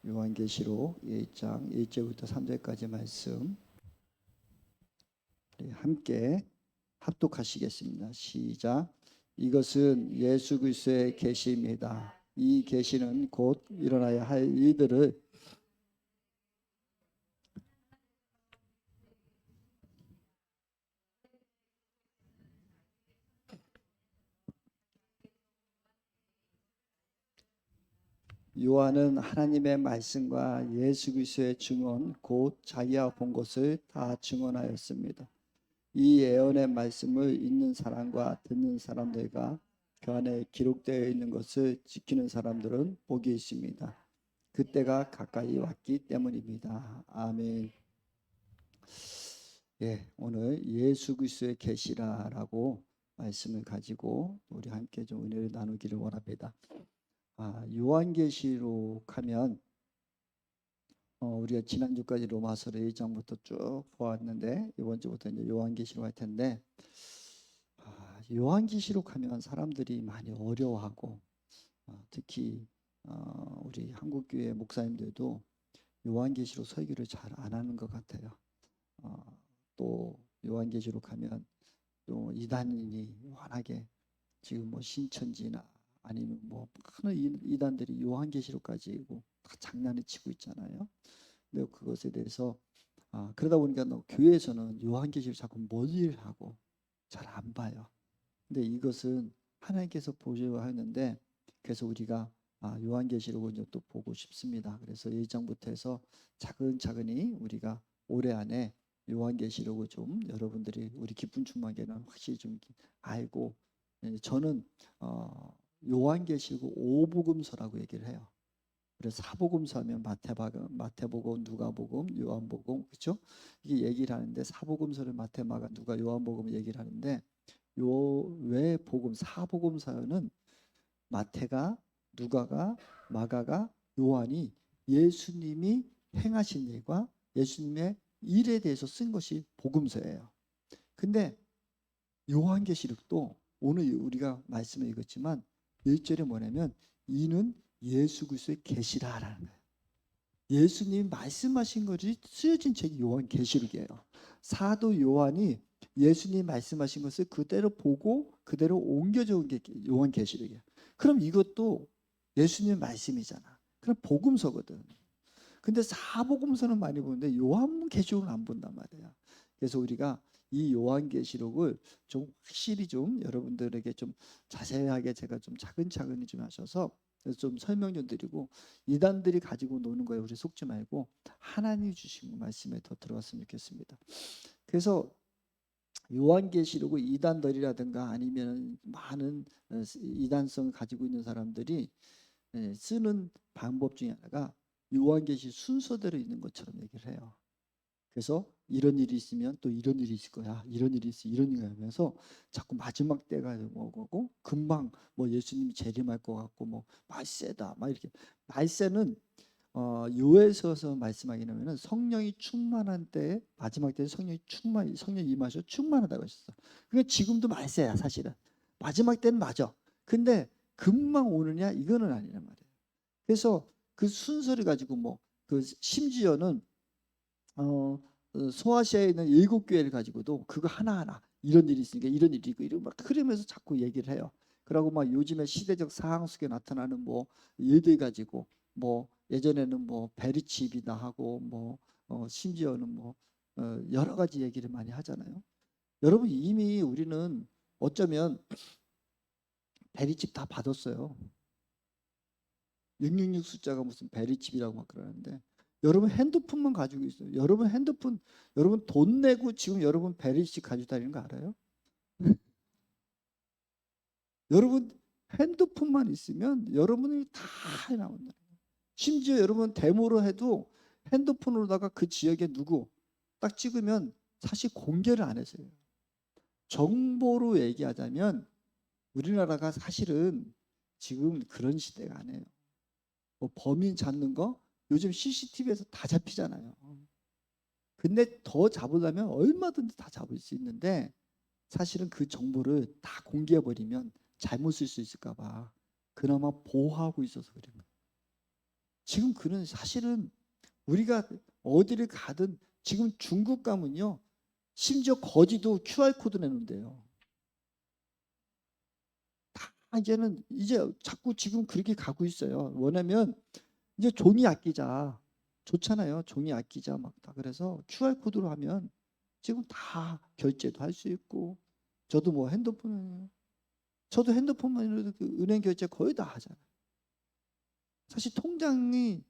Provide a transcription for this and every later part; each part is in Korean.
요한계시록 1장 1절부터 3절까지 말씀 우리 함께 합독하시겠습니다. 시작. 이것은 예수 그리스도의 계시입니다. 이 계시는 곧 일어나야 할 일들을 요한은 하나님의 말씀과 예수 그리스도의 증언 곧 자기가 본 것을 다 증언하였습니다. 이 예언의 말씀을 읽는 사람과 듣는 사람들과 그 안에 기록되어 있는 것을 지키는 사람들은 복이 있습니다. 그때가 가까이 왔기 때문입니다. 아멘. 오늘 예수 그리스도의 계시라라고 말씀을 가지고 우리 함께 좀 은혜를 나누기를 원합니다. 요한계시록 하면 우리가 지난주까지 로마서를 1장부터 쭉 보았는데 이번 주부터 이제 요한계시록 할 텐데 요한계시록 하면 사람들이 많이 어려워하고 특히 우리 한국교회 목사님들도 요한계시록 설교를 잘 안 하는 것 같아요. 또 요한계시록 하면 또 이단인이 워낙에 지금 뭐 신천지나 아니면 뭐 많은 이단들이 요한계시록까지 다 장난을 치고 있잖아요. 근데 그것에 대해서 그러다 보니까 교회에서는 요한계시록 자꾸 멀리를 하고 잘 안 봐요. 근데 이것은 하나님께서 보셔야 하는데 그래서 우리가 요한계시록을 또 보고 싶습니다. 그래서 1장부터 해서 차근차근히 우리가 올해 안에 요한계시록을 좀 여러분들이 우리 기쁜 충만계는 확실히 좀 알고 저는 요한계시록 5복음서라고 얘기를 해요. 그래서 사복음서 하면 마태복음, 누가복음, 요한복음, 그렇죠? 이게 얘기를 하는데 사복음서를 마태, 마가, 누가, 요한복음 얘기를 하는데 왜 사복음서는 마태가, 누가가, 마가가, 요한이 예수님이 행하신 일과 예수님의 일에 대해서 쓴 것이 복음서예요. 근데 요한계시록도 오늘 우리가 말씀을 읽었지만 1절에 뭐냐면 이는 예수 그리스도의 계시라라는 거예요. 예수님이 말씀하신 것이 쓰여진 책이 요한계시록이에요. 사도 요한이 예수님이 말씀하신 것을 그대로 보고 그대로 옮겨준 게 요한계시록이에요. 그럼 이것도 예수님의 말씀이잖아. 그럼 복음서거든. 근데 사복음서는 많이 보는데 요한계시록은 안 본단 말이야. 그래서 우리가 이 요한계시록을 좀 확실히 좀 여러분들에게 좀 자세하게 제가 좀 차근차근히 좀 하셔서 좀 설명 좀 드리고 이단들이 가지고 노는 거에 우리 속지 말고 하나님이 주신 말씀에 더 들어갔으면 좋겠습니다. 그래서 요한계시록을 이단들이라든가 아니면 많은 이단성을 가지고 있는 사람들이 쓰는 방법 중에 하나가 요한계시 순서대로 있는 것처럼 얘기를 해요. 그래서 이런 일이 있으면 또 이런 일이 있을 거야. 이런 일이 있어. 이런 일이 하면서 자꾸 마지막 때가 뭐고 금방 뭐 예수님이 재림할 것 같고 뭐 말세다. 막 이렇게 말세는 요에서서 말씀하기는 하면은 성령이 충만한 때에 마지막 때에 성령이 임하셔 충만하다고 하셨어. 그러니까 지금도 말세야 사실은. 마지막 때는 맞아. 근데 금방 오느냐 이거는 아니란 말이에요. 그래서 그 순서를 가지고 뭐 그 심지어는 소아시아에 있는 7교회를 가지고도 그거 하나하나 이런 일이 있으니까 이런 일이 있고 이런 막 그러면서 자꾸 얘기를 해요. 그러고 막 요즘에 시대적 상황 속에 나타나는 뭐 일들 가지고 뭐 예전에는 뭐 베리칩이다 하고 뭐 심지어는 뭐 여러 가지 얘기를 많이 하잖아요. 여러분 이미 우리는 어쩌면 베리칩 다 받았어요. 666 숫자가 무슨 베리칩이라고 막 그러는데 여러분 핸드폰만 가지고 있어요. 여러분 핸드폰 여러분 돈 내고 지금 여러분 베리칩 가지고 다니는 거 알아요? 여러분 핸드폰만 있으면 여러분이 다 나온다. 심지어 여러분 데모로 해도 핸드폰으로다가 그 지역에 누구 딱 찍으면 사실 공개를 안 해서요. 정보로 얘기하자면 우리나라가 사실은 지금 그런 시대가 아니에요. 뭐 범인 잡는 거 요즘 CCTV에서 다 잡히잖아요. 근데 더 잡으려면 얼마든지 다 잡을 수 있는데 사실은 그 정보를 다 공개해버리면 잘못 쓸 수 있을까 봐 그나마 보호하고 있어서 그런 거예요. 지금 그런 사실은 우리가 어디를 가든 지금 중국 가면요. 심지어 거지도 QR코드 내놓는데요. 이제는 이제 자꾸 지금 그렇게 가고 있어요. 뭐냐면 이제 종이 아끼자. 좋잖아요. 종이 아끼자 막 다. 그래서 QR코드로 하면 지금 다 결제도 할 수 있고 저도 뭐 저도 핸드폰만으로도 그 은행 결제 거의 다 하잖아요. 사실 통장이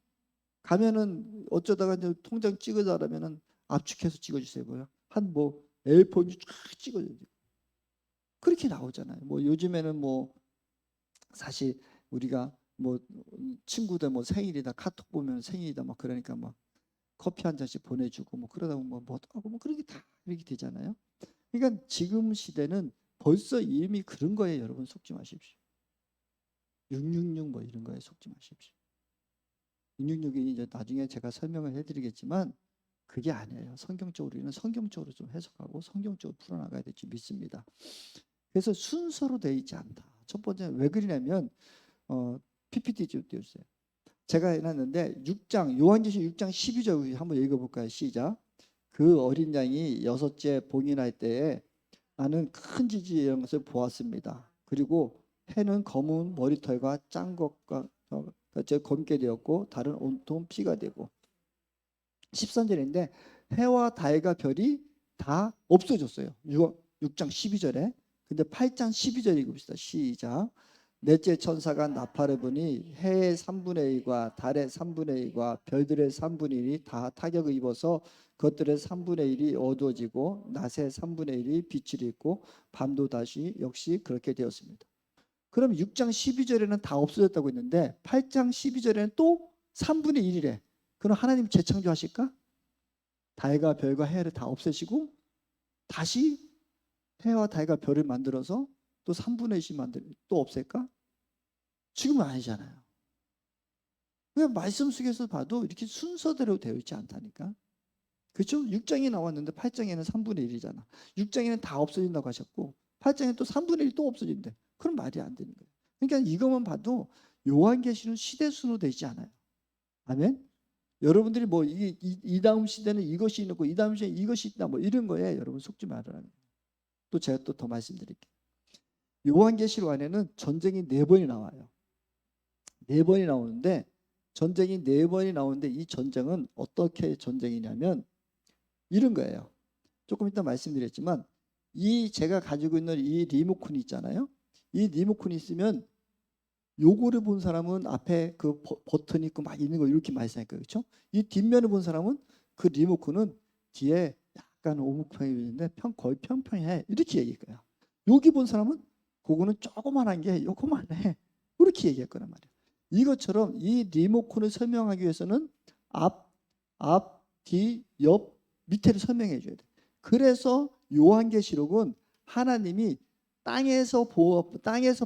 가면은 어쩌다가 이제 통장 찍어달라면은 압축해서 찍어주세요. 뭐야? 한 뭐 A4지 쫙 찍어줘요. 그렇게 나오잖아요. 뭐 요즘에는 뭐 사실 우리가 뭐 친구들 뭐 생일이다 카톡 보면 생일이다 막 그러니까 막 커피 한 잔씩 보내주고 뭐 그러다 보면 뭐 하고 뭐 그런 게 다 이렇게 되잖아요. 그러니까 지금 시대는 벌써 이미 그런 거에 여러분 속지 마십시오. 666 뭐 이런 거에 속지 마십시오. 666이 이제 나중에 제가 설명을 해드리겠지만 그게 아니에요. 성경적으로 우리는 성경적으로 좀 해석하고 성경적으로 풀어나가야 될 줄 믿습니다. 그래서 순서로 되어 있지 않다. 첫 번째 왜 그러냐면 PPT 좀 띄워주세요. 제가 해놨는데 6장 요한계시록 6장 12절 한번 읽어볼까요? 시작. 그 어린 양이 여섯째 봉인할 때에 나는 큰 지지 이런 것을 보았습니다. 그리고 해는 검은 머리털과 짠 것과 검게 되었고 달은 온통 피가 되고 13절인데 해와 달과 별이 다 없어졌어요. 6장 12절에. 근데 8장 12절 읽읍시다. 시작. 넷째 천사가 나팔을 부니 해의 3분의 1과 달의 3분의 1과 별들의 3분의 1이 다 타격을 입어서 그것들의 3분의 1이 어두워지고 낮의 3분의 1이 빛을 잃고 밤도 다시 역시 그렇게 되었습니다. 그럼 6장 12절에는 다 없어졌다고 했는데 8장 12절에는 또 3분의 1이래. 그럼 하나님 재창조하실까? 달과 별과 해를 다 없애시고 다시 해와 달과 별을 만들어서 또 3분의 1씩 또 없앨까? 지금은 아니잖아요. 그냥 말씀 속에서 봐도 이렇게 순서대로 되어 있지 않다니까. 그렇죠? 6장이 나왔는데 8장에는 3분의 1이잖아. 6장에는 다 없어진다고 하셨고 8장에 또 3분의 1또 없어진대. 그럼 말이 안 되는 거예요. 그러니까 이것만 봐도 요한계시는 시대순으로 되지 않아요. 아멘? 여러분들이 뭐 이 다음 시대는 이것이 있고 이 다음 시대는 이것이 있다 뭐 이런 거에 여러분 속지 말으라는 거예요. 또 제가 또 더 말씀드릴게요. 요한계시록 안에는 전쟁이 4번이 나와요. 4번이 나오는데 전쟁이 4번이 나오는데 이 전쟁은 어떻게 전쟁이냐면 이런 거예요. 조금 이따 말씀드렸지만 이 제가 가지고 있는 이 리모컨이 있잖아요. 이 리모컨이 있으면 요거를 본 사람은 앞에 그 버튼이 있고 막 있는 거 이렇게 말씀하니까 그렇죠? 이 뒷면을 본 사람은 그 리모컨은 뒤에 약간 오목평이 있는데 거의 평평해 이렇게 얘기할 거야. 여기 본 사람은 그거는 조그만한 게 요거만해 이렇게 얘기할 거란 말이야. 이것처럼 이 리모컨을 설명하기 위해서는 앞, 뒤, 옆, 밑에를 설명해 줘야 돼. 그래서 요한계시록은 하나님이 땅에서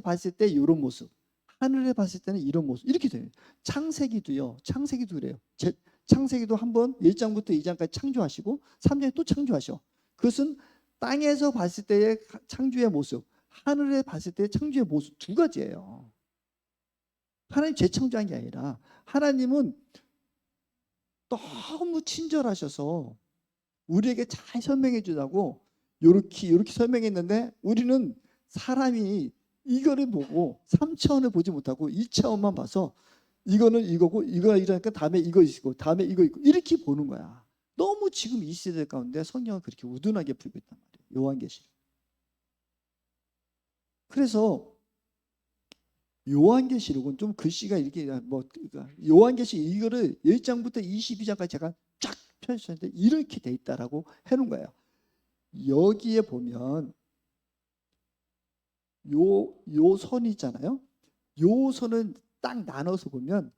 봤을 때 이런 모습, 하늘에 봤을 때는 이런 모습 이렇게 돼요. 창세기도 그래요. 창세기도 한번 1장부터 2장까지 창조하시고 3장에 또 창조하셔. 그것은 땅에서 봤을 때의 창조의 모습, 하늘에 봤을 때의 창조의 모습 두 가지예요. 하나님 재창조한 게 아니라 하나님은 너무 친절하셔서 우리에게 잘 설명해 주자고 이렇게 설명했는데 우리는 사람이 이거를 보고 3차원을 보지 못하고 2차원만 봐서 이거는 이거고 이러니까 다음에 이거 있고 다음에 이거 있고 이렇게 보는 거야. 너무 지금 이 시대 가운데 성경을 그렇게 우둔하게 풀고 있단 말이에요. 요한계시록. 그래서 요한계시록은 좀 글씨가 이렇게 뭐 요한계시록 이거를 1장부터 22장까지 제가 쫙 펼쳤는데 이렇게 돼 있다라고 해놓은 거예요. 여기에 보면 요 선 있잖아요. 요 선은 딱 나눠서 보면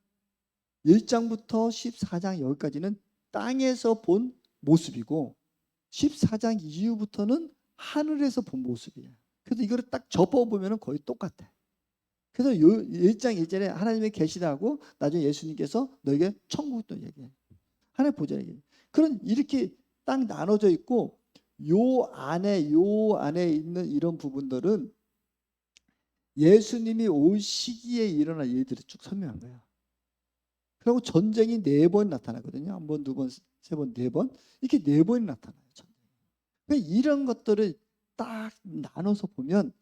1장부터 14장 여기까지는 땅에서 본 모습이고 14장 이후부터는 하늘에서 본 모습이에요. 그래서 이거를 딱 접어보면 거의 똑같아. 그래서 요 1장 1절에 하나님의 계시다고 나중에 예수님께서 너에게 천국도 얘기해. 하나님 보자 얘기해. 그런 이렇게 딱 나눠져 있고 요 안에 있는 이런 부분들은 예수님이 올 시기에 일어날 일들을 쭉 설명한 거예요. 그리고 전쟁이 4번 나타나거든요. 한 번, 두 번, 세 번, 4번. 이렇게 4번이 나타나요. 그러니까 이런 것들을 딱 나눠서 보면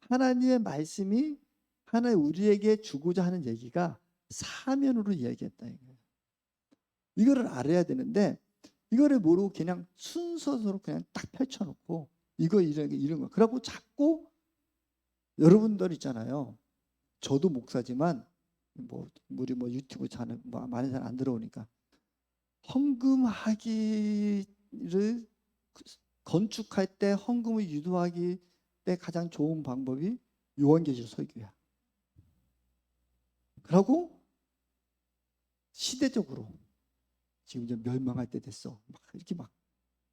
하나님의 말씀이 하나님 우리에게 주고자 하는 얘기가 사면으로 이야기했다 이거예요. 이거를 알아야 되는데 이거를 모르고 그냥 순서대로 그냥 딱 펼쳐놓고 이거 이런 거. 그러고 자꾸 여러분들 있잖아요. 저도 목사지만 뭐 우리 뭐 유튜브 채널 뭐 많은 사람 안 들어오니까 헌금하기를 건축할 때 헌금을 유도하기 때 가장 좋은 방법이 요한계시록 설교야. 그러고 시대적으로 지금 이제 멸망할 때 됐어. 막 이렇게 막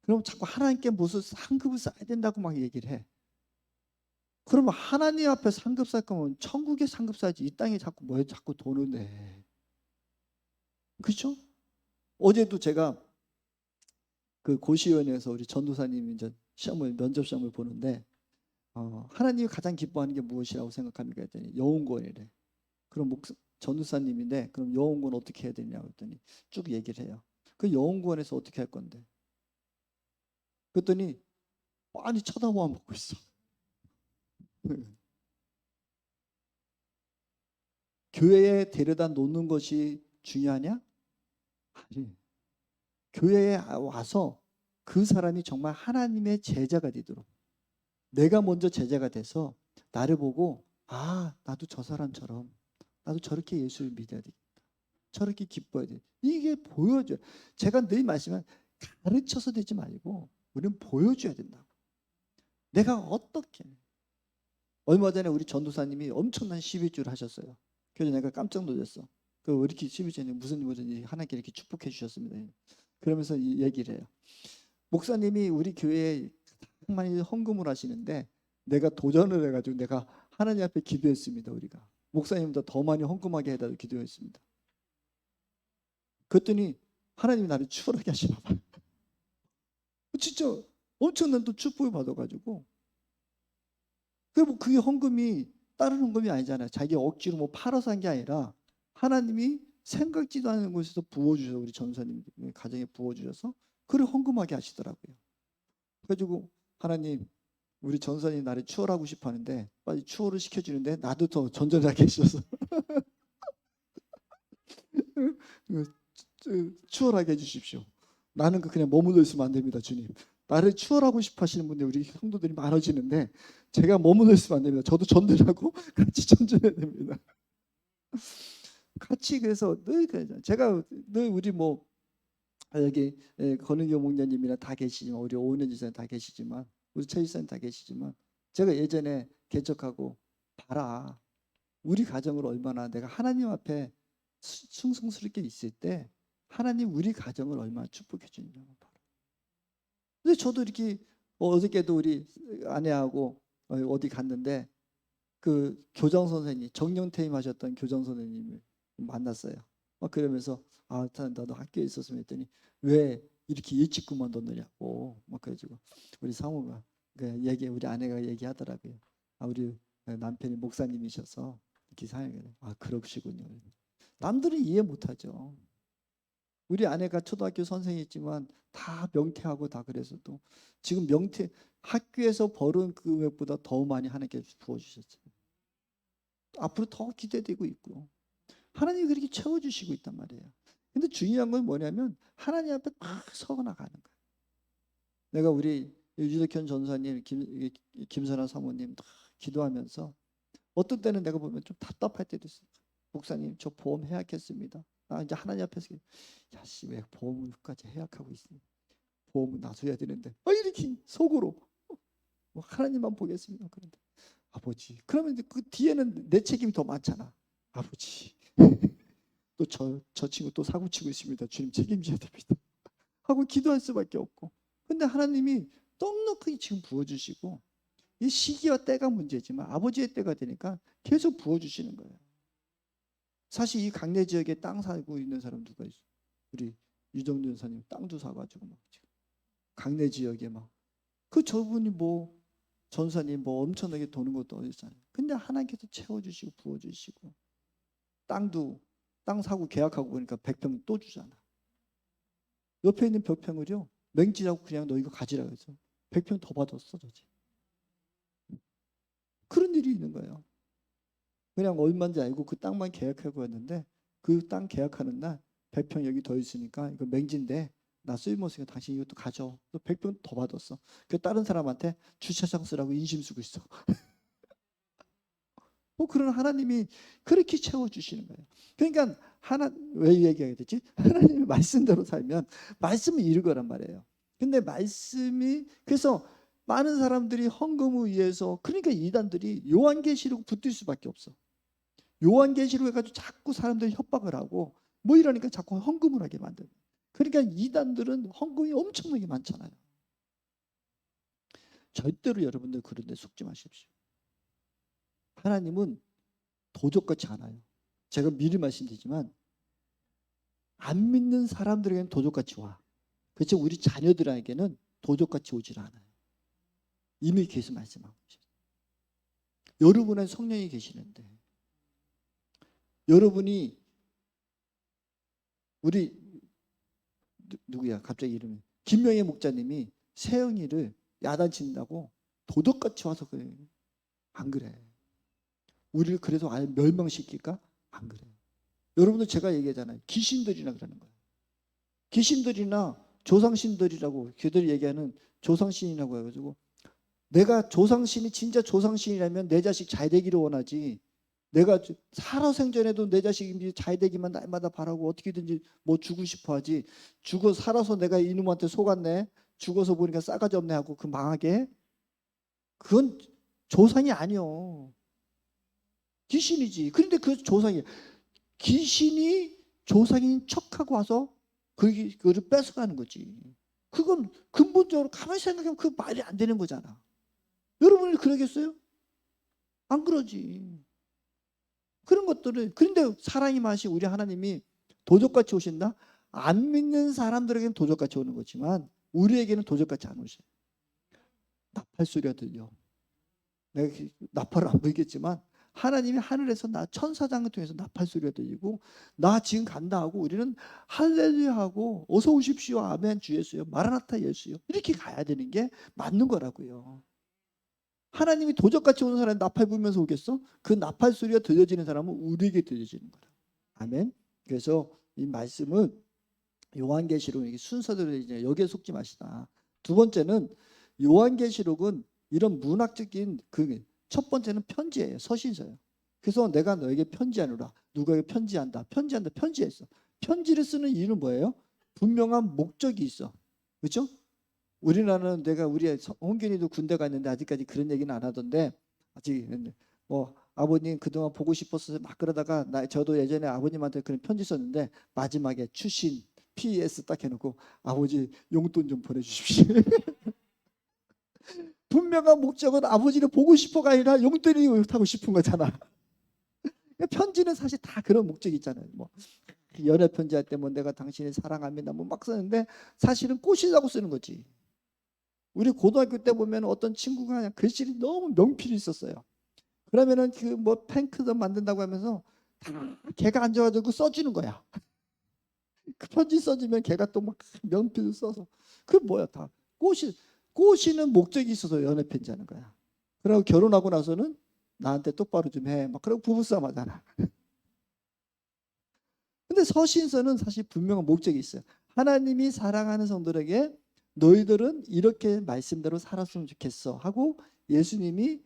그럼 자꾸 하나님께 무슨 상급을 쌓아야 된다고 막 얘기를 해. 그러면 하나님 앞에 상급 쌓을 거면 천국에 상급 쌓아야지. 이 땅에 자꾸 뭐에 자꾸 돈을 내. 그렇죠? 어제도 제가 그 고시원에서 우리 전도사님이 이제 면접 시험을 보는데 하나님이 가장 기뻐하는 게 무엇이라고 생각합니까? 했더니 영혼구원이래. 그럼 전도사님인데 그럼 영혼구원 어떻게 해야 되냐고 했더니 쭉 얘기를 해요. 그 영혼구원에서 어떻게 할 건데? 그랬더니 빤히 쳐다보아 먹고 있어. 교회에 데려다 놓는 것이 중요하냐? 아니. 교회에 와서 그 사람이 정말 하나님의 제자가 되도록 내가 먼저 제자가 돼서 나를 보고 나도 저 사람처럼 나도 저렇게 예수를 믿어야 되겠다. 저렇게 기뻐야 돼. 이게 보여줘요. 제가 늘 말씀은 가르쳐서 되지 말고 우리는 보여줘야 된다고. 내가 어떻게 얼마 전에 우리 전도사님이 엄청난 11주를 하셨어요. 그래서 내가 깜짝 놀랐어. 그 이렇게 11주에 무슨 하나님께 이렇게 축복해 주셨습니다. 그러면서 얘기를 해요. 목사님이 우리 교회에 많이 헌금을 하시는데 내가 도전을 해가지고 내가 하나님 앞에 기도했습니다. 우리가 목사님보다 더 많이 헌금하게 해달라고 기도했습니다. 그랬더니 하나님이 나를 추월하게 하시나 봐요. 진짜 엄청난 또 축복을 받아가지고 그게 헌금이 다른 헌금이 아니잖아요. 자기 억지로 뭐 팔아서 한 게 아니라 하나님이 생각지도 않은 곳에서 부어주셔서 우리 전사님 가정에 부어주셔서 그를 헌금하게 하시더라고요. 그래가지고 하나님 우리 전사님 나를 추월하고 싶어 하는데 빨리 추월을 시켜주는데 나도 더 전전하게 해주셔서 추월하게 해주십시오. 나는 그냥 머물러 있으면 안 됩니다. 주님 나를 추월하고 싶어 하시는 분들 우리 성도들이 많아지는데 제가 머물러 있으면 안 됩니다. 저도 전전하고 같이 전전해야 됩니다. 같이 그래서 늘 제가 늘 우리 뭐 여기 권은교 목사님이나 다 계시지만 우리 오은혜 지사님 다 계시지만 우리 최 지사님 다 계시지만 제가 예전에 개척하고 봐라 우리 가정을 얼마나 내가 하나님 앞에 충성스럽게 있을 때 하나님 우리 가정을 얼마나 축복해 주느냐고 봐라. 근데 저도 이렇게 어저께도 우리 아내하고 어디 갔는데 그 교장 선생님 정령퇴임 하셨던 교장 선생님을 만났어요. 그러면서 나도 학교에 있었으면 했더니 왜 이렇게 일찍 그만뒀느냐고 막 그래가지고 우리 사모가 우리 아내가 얘기하더라고요. 우리 남편이 목사님이셔서 이렇게 사역을 그러시군요. 남들은 이해 못하죠. 우리 아내가 초등학교 선생이지만 다 명퇴하고 다 그래서도 지금 학교에서 벌은 금액보다 더 많이 하나님께 부어주셨어요. 앞으로 더 기대되고 있고 하나님이 그렇게 채워주시고 있단 말이에요. 근데 중요한 건 뭐냐면 하나님 앞에 딱 서 나가는 거예요. 내가 우리 유덕현 전사님, 김선아 사모님 다 기도하면서 어떤 때는 내가 보면 좀 답답할 때도 있어요. 목사님 저 보험 해약했습니다. 나 이제 하나님 앞에서 야씨 왜 보험을까지 해약하고 있어. 보험은 나서야 되는데 이렇게 속으로 하나님만 보겠습니다. 그런데 아버지 그러면 그 뒤에는 내 책임이 더 많잖아. 아버지 또 저 친구 또 사고 치고 있습니다. 주님 책임져야 됩니다. 하고 기도할 수밖에 없고. 근데 하나님이 넉넉히 지금 부어주시고 이 시기와 때가 문제지만 아버지의 때가 되니까 계속 부어주시는 거예요. 사실 이 강내 지역에 땅 사고 있는 사람 누가 있어? 우리 유정준 선생님 땅도 사가지고 막 지금 강내 지역에 막 저분이 뭐 전사님 뭐 엄청나게 도는 것도 어디잖아요. 근데 하나님께서 채워주시고 부어주시고 땅도 땅 사고 계약하고 보니까 100평 또 주잖아. 옆에 있는 100평을요 맹지라고 그냥 너 이거 가지라 그래서 100평 더 받았어. 저지. 그런 일이 있는 거예요. 그냥 얼마인지 알고 그 땅만 계약하고 왔는데 그 땅 계약하는 날 100평 여기 더 있으니까 이거 맹지인데 나 쓸모없으니까 당신 이것도 가져. 또 100평 더 받았어. 그 다른 사람한테 주차장 쓰라고 인심 쓰고 있어. 뭐 그런 하나님이 그렇게 채워주시는 거예요. 그러니까 왜 얘기하게 됐지? 하나님의 말씀대로 살면 말씀을 이룰 거란 말이에요. 근데 말씀이 그래서 많은 사람들이 헌금을 위해서 그러니까 이단들이 요한계시록 붙을 수밖에 없어. 요한계시록 해가지고 자꾸 사람들이 협박을 하고 뭐 이러니까 자꾸 헌금을 하게 만드는. 그러니까 이단들은 헌금이 엄청나게 많잖아요. 절대로 여러분들 그런 데 속지 마십시오. 하나님은 도적같이 않아요. 제가 미리 말씀드리지만 안 믿는 사람들에게는 도적같이 와. 그렇죠? 우리 자녀들에게는 도적같이 오질 않아요. 이미 계속 말씀하고 계셔요. 여러분의 성령이 계시는데 여러분이 우리 누구야? 갑자기 이름이 김명희 목사님이 세영이를 야단친다고 도덕같이 와서 그래. 안 그래. 우리를 그래서 아예 멸망시킬까? 안 그래. 여러분들 제가 얘기하잖아요. 귀신들이나 그러는 거예요. 귀신들이나 조상신들이라고 걔들이 얘기하는 조상신이라고 해가지고 내가 조상신이 진짜 조상신이라면 내 자식 잘 되기를 원하지. 내가 살아생전에도 내 자식이 잘 되기만 날마다 바라고 어떻게든지 뭐 주고 싶어 하지. 죽어 살아서 내가 이놈한테 속았네. 죽어서 보니까 싸가지 없네 하고 그 망하게. 그건 조상이 아니요. 귀신이지. 그런데 그 조상이 귀신이 조상인 척하고 와서 그거를 뺏어가는 거지. 그건 근본적으로 가만히 생각하면 그 말이 안 되는 거잖아. 여러분이 그러겠어요? 안 그러지. 그런 것들을 그런데 사랑이 많으신 우리 하나님이 도적같이 오신다? 안 믿는 사람들에게는 도적같이 오는 거지만 우리에게는 도적같이 안 오셔요. 나팔 소리가 들려. 내가 나팔을 안 보이겠지만 하나님이 하늘에서 나 천사장을 통해서 나팔 소리가 들리고 나 지금 간다 하고 우리는 할렐루야 하고 어서 오십시오 아멘 주 예수요 마라나타 예수요 이렇게 가야 되는 게 맞는 거라고요. 하나님이 도적같이 오는 사람이 나팔 불면서 오겠어? 그 나팔 소리가 들려지는 사람은 우리에게 들려지는 거라. 아멘. 그래서 이 말씀은 요한계시록 순서대로 이제 여기에 속지 마시다. 두 번째는 요한계시록은 이런 문학적인 그 첫 번째는 편지예요. 서신서예요. 그래서 내가 너에게 편지하노라. 누구에게 편지한다. 편지했어. 편지를 쓰는 이유는 뭐예요? 분명한 목적이 있어. 그렇죠? 우리나라는 내가 우리 홍균이도 군대 갔는데 아직까지 그런 얘기는 안 하던데 아직 뭐 아버님 그동안 보고 싶어서 막 그러다가 저도 예전에 아버님한테 그런 편지 썼는데 마지막에 추신 PS 딱 해놓고 아버지 용돈 좀 보내주십시오. 분명한 목적은 아버지를 보고 싶어가 아니라 용돈이 타고 싶은 거잖아. 편지는 사실 다 그런 목적이 있잖아요. 뭐 연애 편지할 때 뭐 내가 당신을 사랑합니다 뭐 막 쓰는데 사실은 꼬시려고 쓰는 거지. 우리 고등학교 때 보면 어떤 친구가 그냥 글씨를 너무 명필이 있었어요. 그러면은 그 뭐 팬클럽 만든다고 하면서 다 걔가 앉아가지고 써주는 거야. 그 편지 써주면 걔가 또 막 명필을 써서 그 뭐야 다 꼬시는 목적이 있어서 연애 편지하는 거야. 그리고 결혼하고 나서는 나한테 똑바로 좀 해. 막 그러고 부부싸움 하잖아. 근데 서신서는 사실 분명한 목적이 있어요. 하나님이 사랑하는 성도들에게 너희들은 이렇게 말씀대로 살았으면 좋겠어 하고 예수님이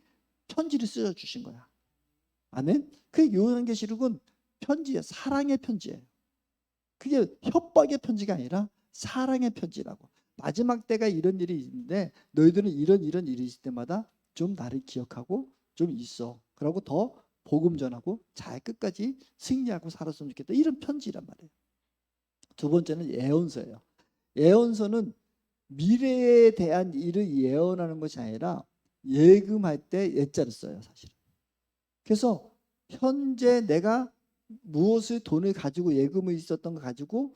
편지를 쓰여 주신 거야. 아멘. 그 요한계시록은 편지예요. 사랑의 편지예요. 그게 협박의 편지가 아니라 사랑의 편지라고. 마지막 때가 이런 일이 있는데 너희들은 이런 일이 있을 때마다 좀 나를 기억하고 좀 있어. 그러고 더 복음 전하고 잘 끝까지 승리하고 살았으면 좋겠다. 이런 편지란 말이에요. 두 번째는 예언서예요. 예언서는 미래에 대한 일을 예언하는 것이 아니라 예금할 때 예자를 써요, 사실. 그래서 현재 내가 무엇을 돈을 가지고 예금을 있었던 거 가지고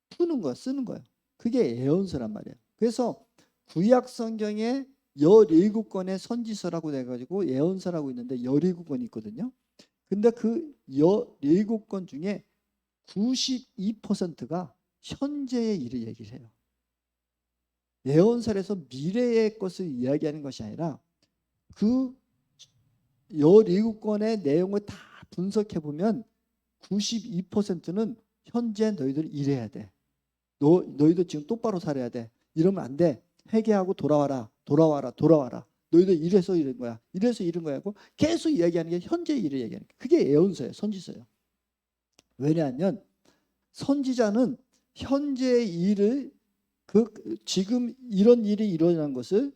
푸는 거야, 쓰는 거예요. 그게 예언서란 말이에요. 그래서 구약 성경에 17권의 선지서라고 해가지고 예언서라고 있는데 17권이 있거든요. 근데 그 17권 중에 92%가 현재의 일을 얘기를 해요. 예언설에서 미래의 것을 이야기하는 것이 아니라 그 17권의 내용을 다 분석해 보면 92%는 현재 너희들 일해야 돼. 너희들 지금 똑바로 살아야 돼. 이러면 안 돼. 회개하고 돌아와라. 돌아와라. 돌아와라. 너희들 이래서 이런 거야. 이래서 이런 거야 하고 계속 이야기하는 게 현재 일을 얘기하는 거야. 그게 예언서예요. 선지서예요. 왜냐하면 선지자는 현재의 일을 지금 이런 일이 일어난 것을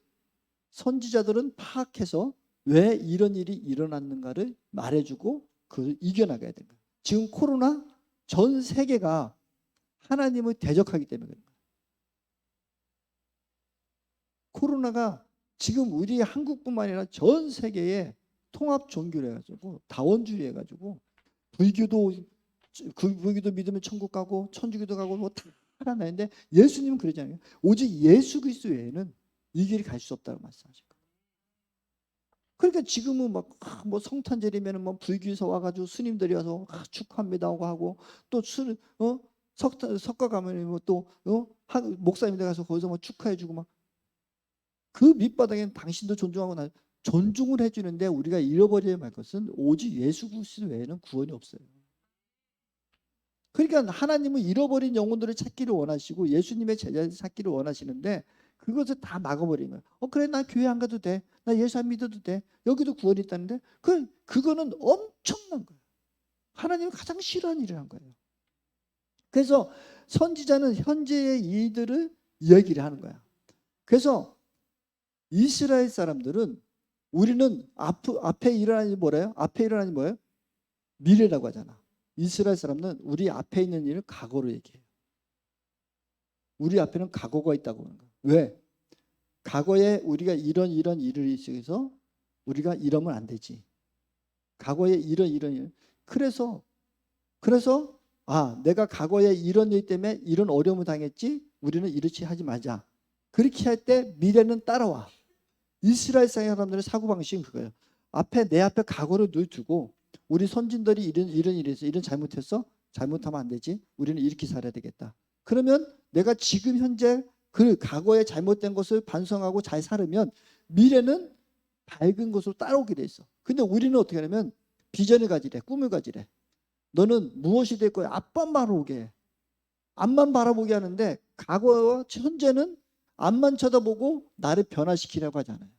선지자들은 파악해서 왜 이런 일이 일어났는가를 말해주고 그걸 이겨나가야 되는 거예요. 지금 코로나 전 세계가 하나님을 대적하기 때문에 그런 거예요. 코로나가 지금 우리 한국뿐만 아니라 전 세계에 통합 종교를 해가지고 다원주의 해가지고 불교도 믿으면 천국 가고 천주교도 가고 뭐 다 하나인데 예수님은 그러지 않아요. 오직 예수 그리스도 외에는 이 길이 갈 수 없다고 말씀하실 거예요. 그러니까 지금은 막 뭐 성탄절이면 뭐 불교에서 와가지고 스님들이 와서 축하합니다 하고 또 석가 가면 뭐또 목사님들 가서 거기서 뭐 축하해주고 막 그 밑바닥에는 당신도 존중하고 나 존중을 해주는데 우리가 잃어버려야 할 것은 오직 예수 그리스도 외에는 구원이 없어요. 그러니까 하나님은 잃어버린 영혼들을 찾기를 원하시고 예수님의 제자를 찾기를 원하시는데 그것을 다 막아버린 거예요. 그래 나 교회 안 가도 돼. 나 예수 안 믿어도 돼. 여기도 구원이 있다는데 그거는 엄청난 거예요. 하나님이 가장 싫어하는 일을 한 거예요. 그래서 선지자는 현재의 일들을 이야기를 하는 거야. 그래서 이스라엘 사람들은 우리는 앞에 일어나는 일이 뭐래요? 앞에 일어나는 일이 뭐예요? 미래라고 하잖아. 이스라엘 사람은 우리 앞에 있는 일을 과거로 얘기해요. 우리 앞에는 과거가 있다고 하는 거예요. 왜? 과거에 우리가 이런 일을 있어서 우리가 이러면 안 되지. 과거에 이런 일. 그래서 내가 과거에 이런 일 때문에 이런 어려움을 당했지. 우리는 이렇게 하지 말자. 그렇게 할 때 미래는 따라와. 이스라엘 사람들의 사고방식은 그거예요. 내 앞에 과거를 늘 두고 우리 선진들이 이런 일이 있어. 이런 잘못했어? 잘못하면 안 되지. 우리는 이렇게 살아야 되겠다. 그러면 내가 지금 현재 그 과거에 잘못된 것을 반성하고 잘 살으면 미래는 밝은 것으로 따라오게 돼 있어. 근데 우리는 어떻게 하냐면 비전을 가지래. 꿈을 가지래. 너는 무엇이 될 거야? 앞만 바라보게 해. 앞만 바라보게 하는데 과거와 현재는 앞만 쳐다보고 나를 변화시키려고 하잖아요.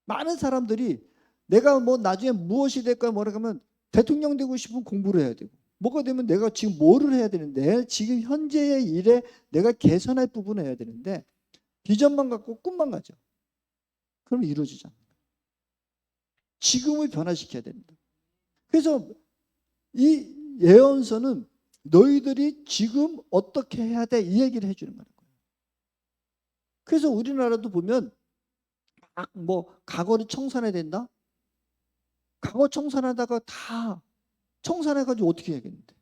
많은 사람들이 내가 뭐 나중에 무엇이 될까 뭐라고 하면 대통령 되고 싶으면 공부를 해야 되고 뭐가 되면 내가 지금 뭐를 해야 되는데 지금 현재의 일에 내가 개선할 부분을 해야 되는데 비전만 갖고 꿈만 가죠. 그럼 이루어지지 않아요. 지금을 변화시켜야 됩니다. 그래서 이 예언서는 너희들이 지금 어떻게 해야 돼? 이 얘기를 해주는 거예요. 그래서 우리나라도 보면 뭐 과거를 청산해야 된다? 과거 청산하다가 다 청산해가지고 어떻게 해야겠는데?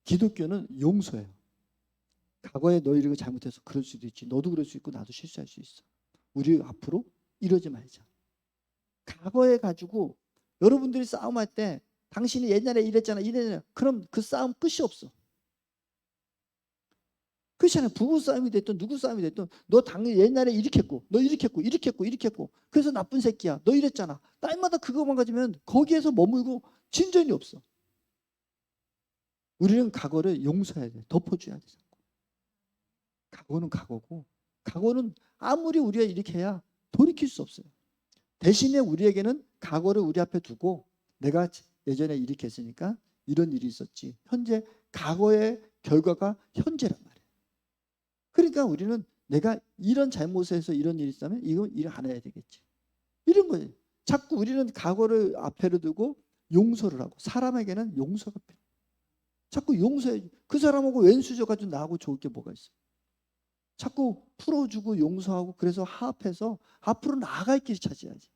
기독교는 용서예요. 과거에 너희가 잘못해서 그럴 수도 있지. 너도 그럴 수 있고 나도 실수할 수 있어. 우리 앞으로 이러지 말자. 과거에 가지고 여러분들이 싸움할 때 당신이 옛날에 이랬잖아. 그럼 그 싸움 끝이 없어. 그렇잖아요. 부부 싸움이 됐든 누구 싸움이 됐든 너 당연히 옛날에 이렇게 했고 너 이렇게 했고 그래서 나쁜 새끼야. 너 이랬잖아. 딸마다 그거만 가지면 거기에서 머물고 진전이 없어. 우리는 과거를 용서해야 돼. 덮어줘야 돼. 과거는 과거고 과거는 아무리 우리가 이렇게 해야 돌이킬 수 없어요. 대신에 우리에게는 과거를 우리 앞에 두고 내가 예전에 이렇게 했으니까 이런 일이 있었지. 현재 과거의 결과가 현재란 말이에요. 그러니까 우리는 내가 이런 잘못에서 이런 일이 있다면 이거 일 안 해야 되겠지. 이런 거예요. 자꾸 우리는 과거를 앞에로 두고 용서를 하고 사람에게는 용서가 필요해요. 자꾸 용서해. 그 사람하고 왼수져가지고 나하고 좋을 게 뭐가 있어. 자꾸 풀어주고 용서하고 그래서 화합해서 앞으로 나아갈 길을 찾아야지.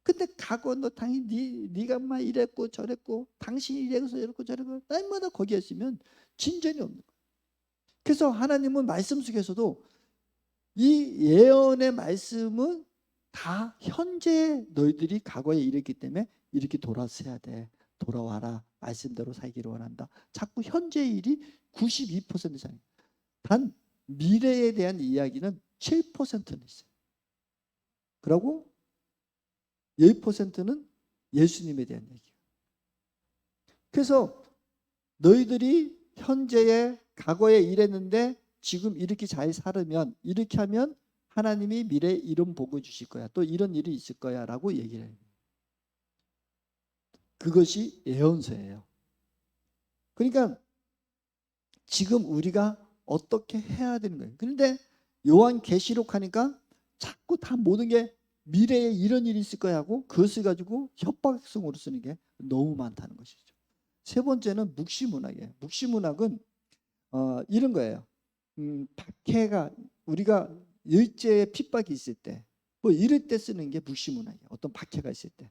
근데 과거 너 당연히 네가 막 이랬고 저랬고 당신이 이래서 이랬고 저랬고 날마다 거기에 있으면 진전이 없는 거예요. 그래서 하나님은 말씀 속에서도 이 예언의 말씀은 다 현재 너희들이 과거에 이랬기 때문에 이렇게 돌아서야 돼. 돌아와라. 말씀대로 살기를 원한다. 자꾸 현재 일이 92%잖아요. 단 미래에 대한 이야기는 7%는 있어요. 그리고 10%는 예수님에 대한 얘기예요. 그래서 너희들이 현재에 과거에 이랬는데 지금 이렇게 잘 살으면, 이렇게 하면 하나님이 미래에 이런 복을 주실 거야. 또 이런 일이 있을 거야 라고 얘기를 해요. 그것이 예언서예요. 그러니까 지금 우리가 어떻게 해야 되는 거예요. 그런데 요한계시록 하니까 자꾸 다 모든 게 미래에 이런 일이 있을 거야 하고 그것을 가지고 협박성으로 쓰는 게 너무 많다는 것이죠. 세 번째는 묵시문학이에요. 묵시문학은 이런 거예요. 박해가, 우리가 일제에 핍박이 있을 때 뭐 이럴 때 쓰는 게 묵시문학이에요. 어떤 박해가 있을 때.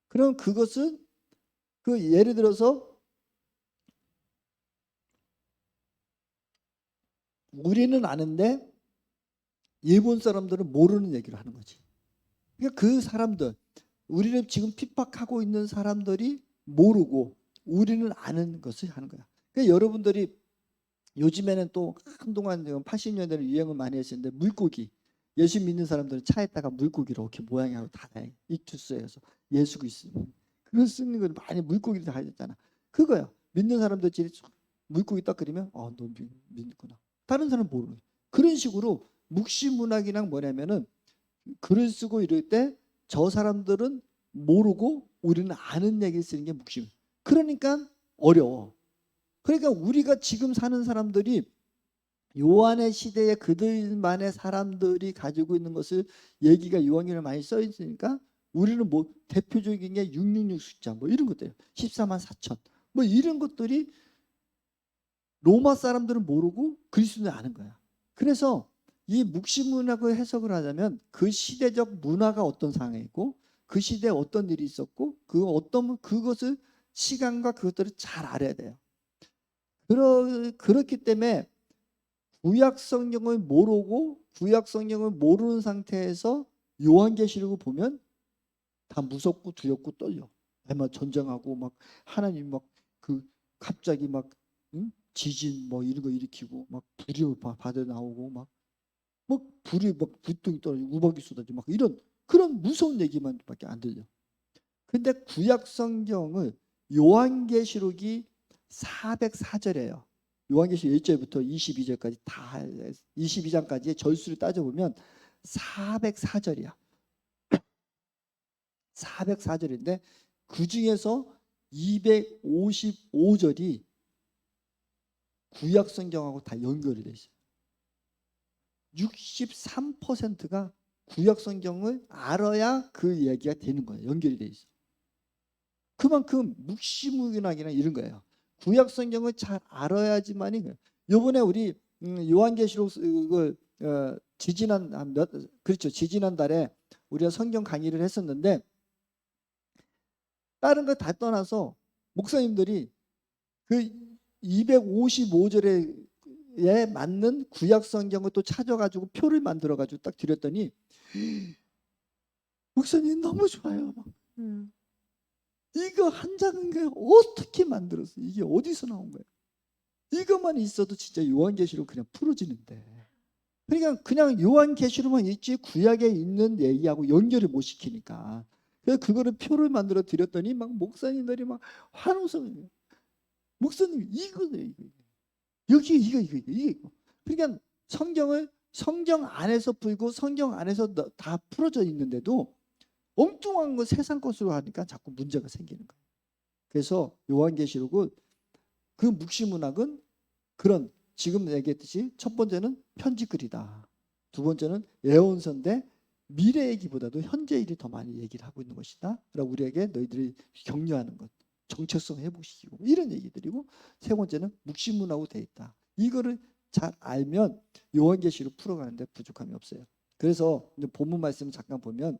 그럼 그것은 그 예를 들어서 우리는 아는데 일본 사람들은 모르는 얘기를 하는 거지. 그러니까 그 사람들, 우리를 지금 핍박하고 있는 사람들이 모르고 우리는 아는 것을 하는 거야. 그러니까 여러분들이 요즘에는 또 한동안 80년대는 유행을 많이 했었는데 물고기, 예수 믿는 사람들은 차에다가 물고기를 이렇게 모양하고 다 이투스에서 예수 그리스도 그런 쓰는 걸 많이 물고기를 다 하셨잖아. 그거야. 믿는 사람들끼리 물고기 딱 그리면 너 믿구나. 다른 사람 모르는. 그런 식으로 묵시문학이랑 뭐냐면은 글을 쓰고 이럴 때 저 사람들은 모르고 우리는 아는 얘기를 쓰는 게 묵시문. 그러니까 어려워. 그러니까 우리가 지금 사는 사람들이 요한의 시대에 그들만의 사람들이 가지고 있는 것을 얘기가 요한계시록에 많이 써 있으니까 우리는 뭐 대표적인 게 666 숫자 뭐 이런 것들 14만 4천 뭐 이런 것들이 로마 사람들은 모르고 그리스도는 아는 거야. 그래서 이 묵시문학을 해석을 하자면 그 시대적 문화가 어떤 상황이고 그 시대에 어떤 일이 있었고 그것을 시간과 그것들을 잘 알아야 돼요. 그렇기 때문에 구약 성경을 모르는 상태에서 요한계시록을 보면 다 무섭고 두렵고 떨려. 막 전쟁하고 막 하나님 막 그 갑자기 막 지진 뭐 이런 거 일으키고 막 불이 바다 나오고 막 불이 막 불똥이 떨어지고 우박이 쏟아지고 막 이런 그런 무서운 얘기만밖에 안 들려. 근데 구약 성경을 요한계시록이 404절이에요. 요한계시록 1절부터 22절까지 다 22장까지의 절수를 따져보면 404절이야. 404절인데 그 중에서 255절이 구약 성경하고 다 연결이 돼 있어요. 63%가 구약 성경을 알아야 그 얘기가 되는 거예요. 연결이 돼 있어. 그만큼 묵시문학이나 이런 거예요. 구약 성경을 잘 알아야지만이 거예요. 요번에 우리 요한계시록을 지지난 달에 우리가 성경 강의를 했었는데 다른 거 다 떠나서 목사님들이 그 255절에 맞는 구약 성경을 또 찾아가지고 표를 만들어가지고 딱 드렸더니 목사님 너무 좋아요. 이거 한 장은 어떻게 만들었어? 이게 어디서 나온 거야? 이것만 있어도 진짜 요한계시록 그냥 풀어지는데. 그러니까 그냥 요한계시록만 있지 구약에 있는 얘기하고 연결을 못 시키니까. 그래서 그거를 표를 만들어 드렸더니 막 목사님들이 막 환호성을 목사님 이거 여기 이거. 그러니까 성경 안에서 풀고 성경 안에서 다 풀어져 있는데도 엉뚱한 거 세상 것으로 하니까 자꾸 문제가 생기는 거예요. 그래서 요한계시록은 그 묵시문학은 그런 지금 얘기했듯이 첫 번째는 편지글이다. 두 번째는 예언서인데 미래 얘기보다도 현재 일이 더 많이 얘기를 하고 있는 것이다. 라고 우리에게 너희들이 격려하는 것, 정체성 회복시키고 이런 얘기들이고 세 번째는 묵시문하고 돼 있다. 이거를 잘 알면 요한계시록 풀어가는데 부족함이 없어요. 그래서 본문 말씀을 잠깐 보면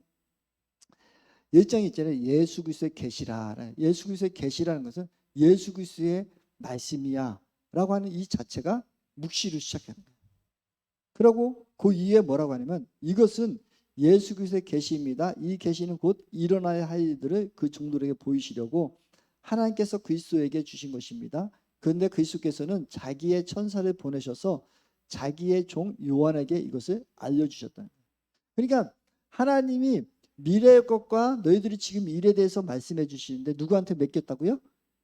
1장 있잖아요. 예수 그리스도의 계시라. 예수 그리스도의 계시라는 것은 예수 그리스도의 말씀이야 라고 하는 이 자체가 묵시를 시작하는 거예요. 그리고 그 이에 뭐라고 하냐면 이것은 256절에 예수 그리스도의 계시입니다. 이 계시는 곧 일어나야 할 일들을 그 종들에게 보이시려고 하나님께서 그리스도에게 주신 것입니다. 그런데 그리스도께서는 자기의 천사를 보내셔서 자기의 종 요한에게 이것을 알려주셨다. 그러니까 하나님이 미래의 것과 너희들이 지금 일에 대해서 말씀해 주시는데 누구한테 맡겼다고요?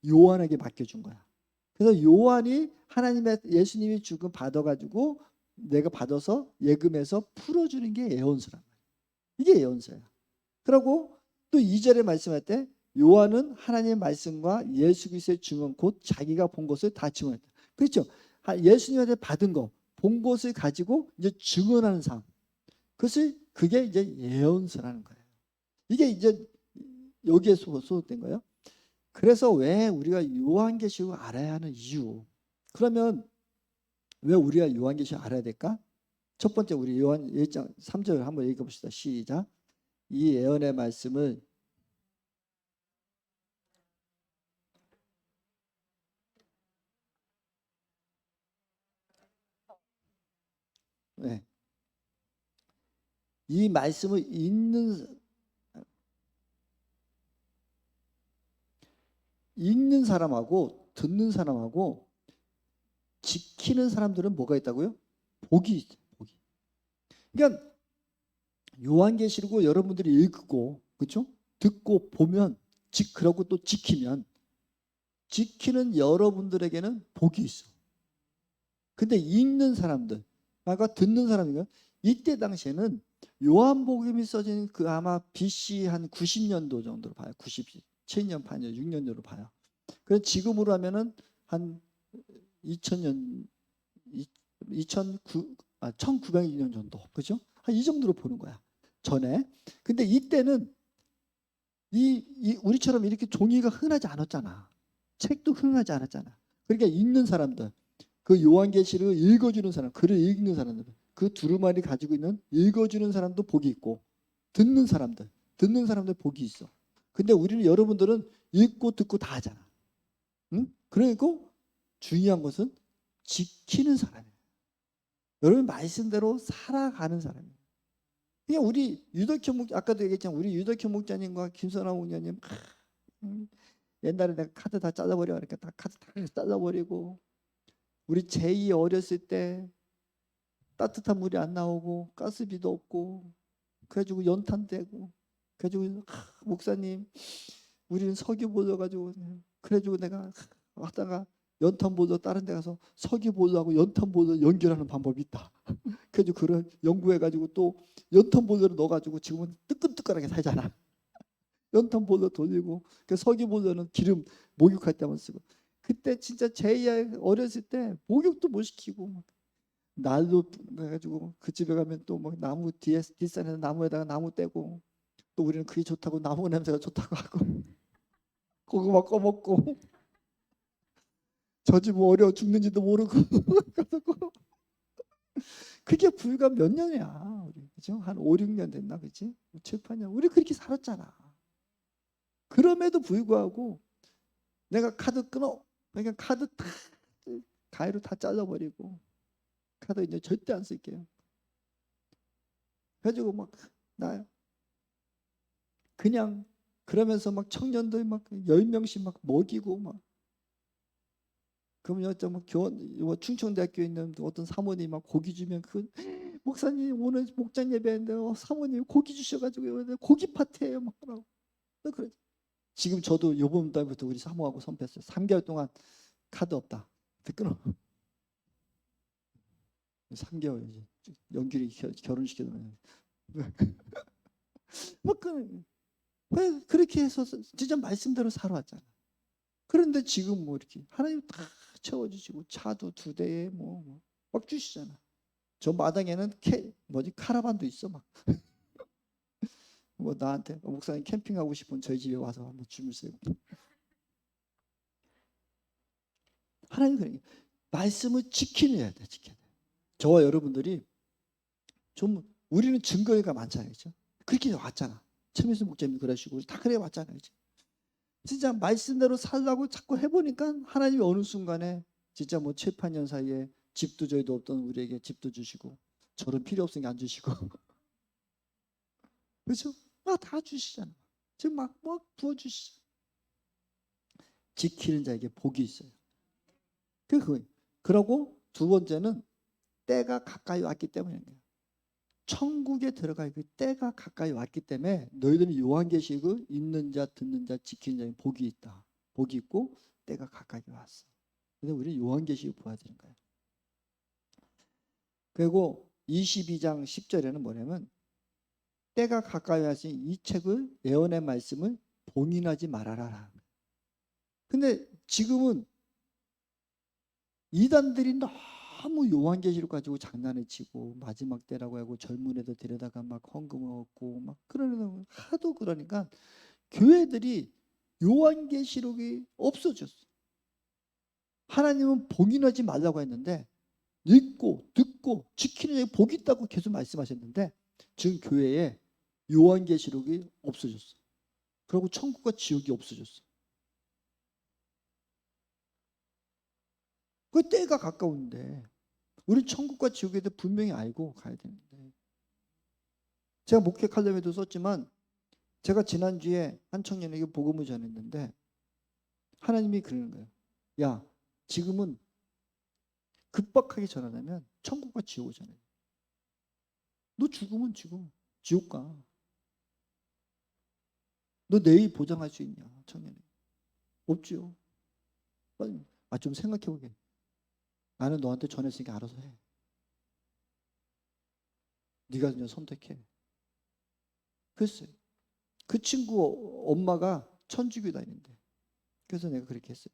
요한에게 맡겨준 거야. 그래서 요한이 하나님의 예수님이 죽음 받아가지고 내가 받아서 예금해서 풀어주는 게 예언서란 말이야. 이게 예언서야. 그리고 또 2절에 말씀할 때 요한은 하나님의 말씀과 예수 그리스도의 증언 곧 자기가 본 것을 다 증언했다. 그렇죠. 예수님한테 받은 거, 본 것을 가지고 이제 증언하는 삶. 그게 이제 예언서라는 거예요. 이게 이제 여기에 소속된 거예요. 그래서 왜 우리가 요한계시록을 알아야 하는 이유. 그러면 왜 우리가 요한계시록을 알아야 될까? 첫 번째 우리 요한 1장 3절 한번 읽어 봅시다. 시작. 이 예언의 말씀을 네. 이 말씀을 읽는 사람하고 듣는 사람하고 지키는 사람들은 뭐가 있다고요? 복이 있어요. 복이. 그러니까 요한계시록을 여러분들이 읽고 그렇죠? 듣고 보면 그러고 또 지키면 지키는 여러분들에게는 복이 있어. 근데 읽는 사람들, 아까 듣는 사람이가 이때 당시에는 요한복음이 써진 그 아마 BC 한 90년도 정도로 봐요. 97년, 8년, 6년도로 봐요. 그래서 지금으로 하면은 한 2000년, 1900년 정도, 그죠? 한 이 정도로 보는 거야. 전에. 근데 이때는 우리처럼 이렇게 종이가 흔하지 않았잖아. 책도 흔하지 않았잖아. 그러니까 읽는 사람들, 그 요한계시를 읽어주는 사람, 글을 읽는 사람들, 그 두루마리 가지고 있는 읽어주는 사람도 복이 있고 듣는 사람들 복이 있어. 근데 우리는 여러분들은 읽고 듣고 다 하잖아. 응? 그리고 중요한 것은 지키는 사람이에요. 여러분 말씀대로 살아가는 사람이에요. 그냥 우리 유덕현 목자 아까도 얘기했지만 우리 유덕현 목자님과 김선아 목자님 옛날에 내가 카드 다 잘라버려 그러니까 다 카드 다 잘라버리고 우리 제이 어렸을 때 따뜻한 물이 안 나오고 가스비도 없고 그래가지고 연탄되고 그래가지고 목사님 우리는 석유 보러 가지고 그래가지고 내가 왔다가 연탄 보러 다른 데 가서 석유 보러하고 연탄 보러 연결하는 방법이 있다. 그래가지고 그걸 연구해가지고 또 연탄 보러를 넣어가지고 지금은 뜨끈뜨끈하게 살잖아. 연탄 보러 돌리고 그 석유 보러는 기름 목욕할 때만 쓰고 그때 진짜 제이 어렸을 때 목욕도 못 시키고 날도 해가지고 그 집에 가면 또 막 나무 뒤에 뒷산에서 나무에다가 나무 떼고 또 우리는 그게 좋다고 나무 냄새가 좋다고 하고 고구마 꺼먹고 저 집 어려워 죽는지도 모르고 그게 불과 몇 년이야 우리 그죠? 한 5, 6년 됐나 그치? 7, 8년 우리 그렇게 살았잖아. 그럼에도 불구하고 내가 카드 끊어 그러니까 카드 다 가위로 다 잘라버리고 카드 이제 절대 안 쓸게요. 그래가지고 막 나 그냥 그러면서 막 청년들 막 10명씩 막 먹이고 막 그러면 뭐 교원 충청대학교에 있는 어떤 사모님 막 고기 주면 그 목사님 오늘 목장 예배인데 사모님 고기 주셔가지고 고기 파티예요 막 하라고. 그래. 지금 저도 요번 달부터 우리 사모하고 선배했어요. 3개월 동안 카드 없다. 끊어. 3개월 이제 연결이 결혼시키면 뭐 왜 그렇게 해서 진짜 말씀대로 살아왔잖아. 그런데 지금 뭐 이렇게 하나님 다 채워주시고 차도 2대에 막 주시잖아. 저 마당에는 카라반도 있어 막. 뭐 나한테 목사님 캠핑하고 싶으면 저희 집에 와서 한번 줌을 쓰고. 하나님 그러니 말씀을 지켜내야 돼, 지켜야 돼. 저와 여러분들이 좀 우리는 증거가 많잖아요, 그렇죠? 그렇게 왔잖아. 최민수 목사님 그러시고 다 그래 왔잖아요, 그렇죠? 진짜 말씀대로 살라고 자꾸 해보니까 하나님이 어느 순간에 진짜 뭐 7, 8년 사이에 집도 저희도 없던 우리에게 집도 주시고 저는 필요 없으니까 안 주시고 그렇죠? 다 주시잖아. 지금 막 부어주시죠. 지키는 자에게 복이 있어요. 그러고 두 번째는 때가 가까이 왔기 때문이에요. 천국에 들어갈 그 때가 가까이 왔기 때문에 너희들은 요한계시록을 읽는 자, 듣는 자, 지키는 자에 복이 있다. 복이 있고 때가 가까이 왔어. 근데 우리는 요한계시록 보아야 되는 거예요. 그리고 22장 10절에는 뭐냐면 때가 가까이 왔으니 이 책을 예언의 말씀을 봉인하지 말아라. 근데 지금은 이단들이 너무 요한계시록 가지고 장난을 치고 마지막 때라고 하고 젊은 애들 데려다가 막 헌금 얻고 막 그러는 하도 그러니까 교회들이 요한계시록이 없어졌어. 하나님은 봉인하지 말라고 했는데 읽고 듣고 지키는 자에게 복이 있다고 계속 말씀하셨는데 지금 교회에 요한계시록이 없어졌어. 그리고 천국과 지옥이 없어졌어. 그 때가 가까운데 우리 천국과 지옥에 대해 분명히 알고 가야 되는데 제가 목회 칼럼에도 썼지만 제가 지난주에 한 청년에게 복음을 전했는데 하나님이 그러는 거예요. 야, 지금은 급박하게 전하려면 천국과 지옥을 전해. 너 죽으면 지금 지옥 가. 너 내일 보장할 수 있냐, 청년이? 없지요. 좀 생각해보게. 나는 너한테 전했으니까 알아서 해. 네가 그냥 선택해. 글쎄, 그 친구 엄마가 천주교 다니는데 그래서 내가 그렇게 했어요.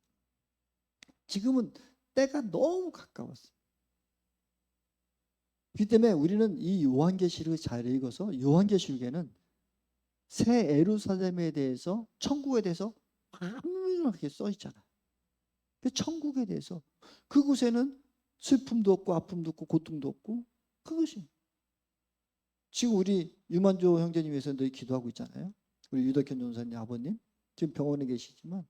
지금은 때가 너무 가까웠어. 그렇기 때문에 우리는 이 요한계시록을 잘 읽어서 요한계시록에는 새 예루살렘에 대해서 천국에 대해서 아무렇게 써 있잖아. 그 천국에 대해서 그곳에는 슬픔도 없고 아픔도 없고 고통도 없고 그것이 지금 우리 유만조 형제님 위해서 늘 기도하고 있잖아요. 우리 유덕현 전사님 아버님 지금 병원에 계시지만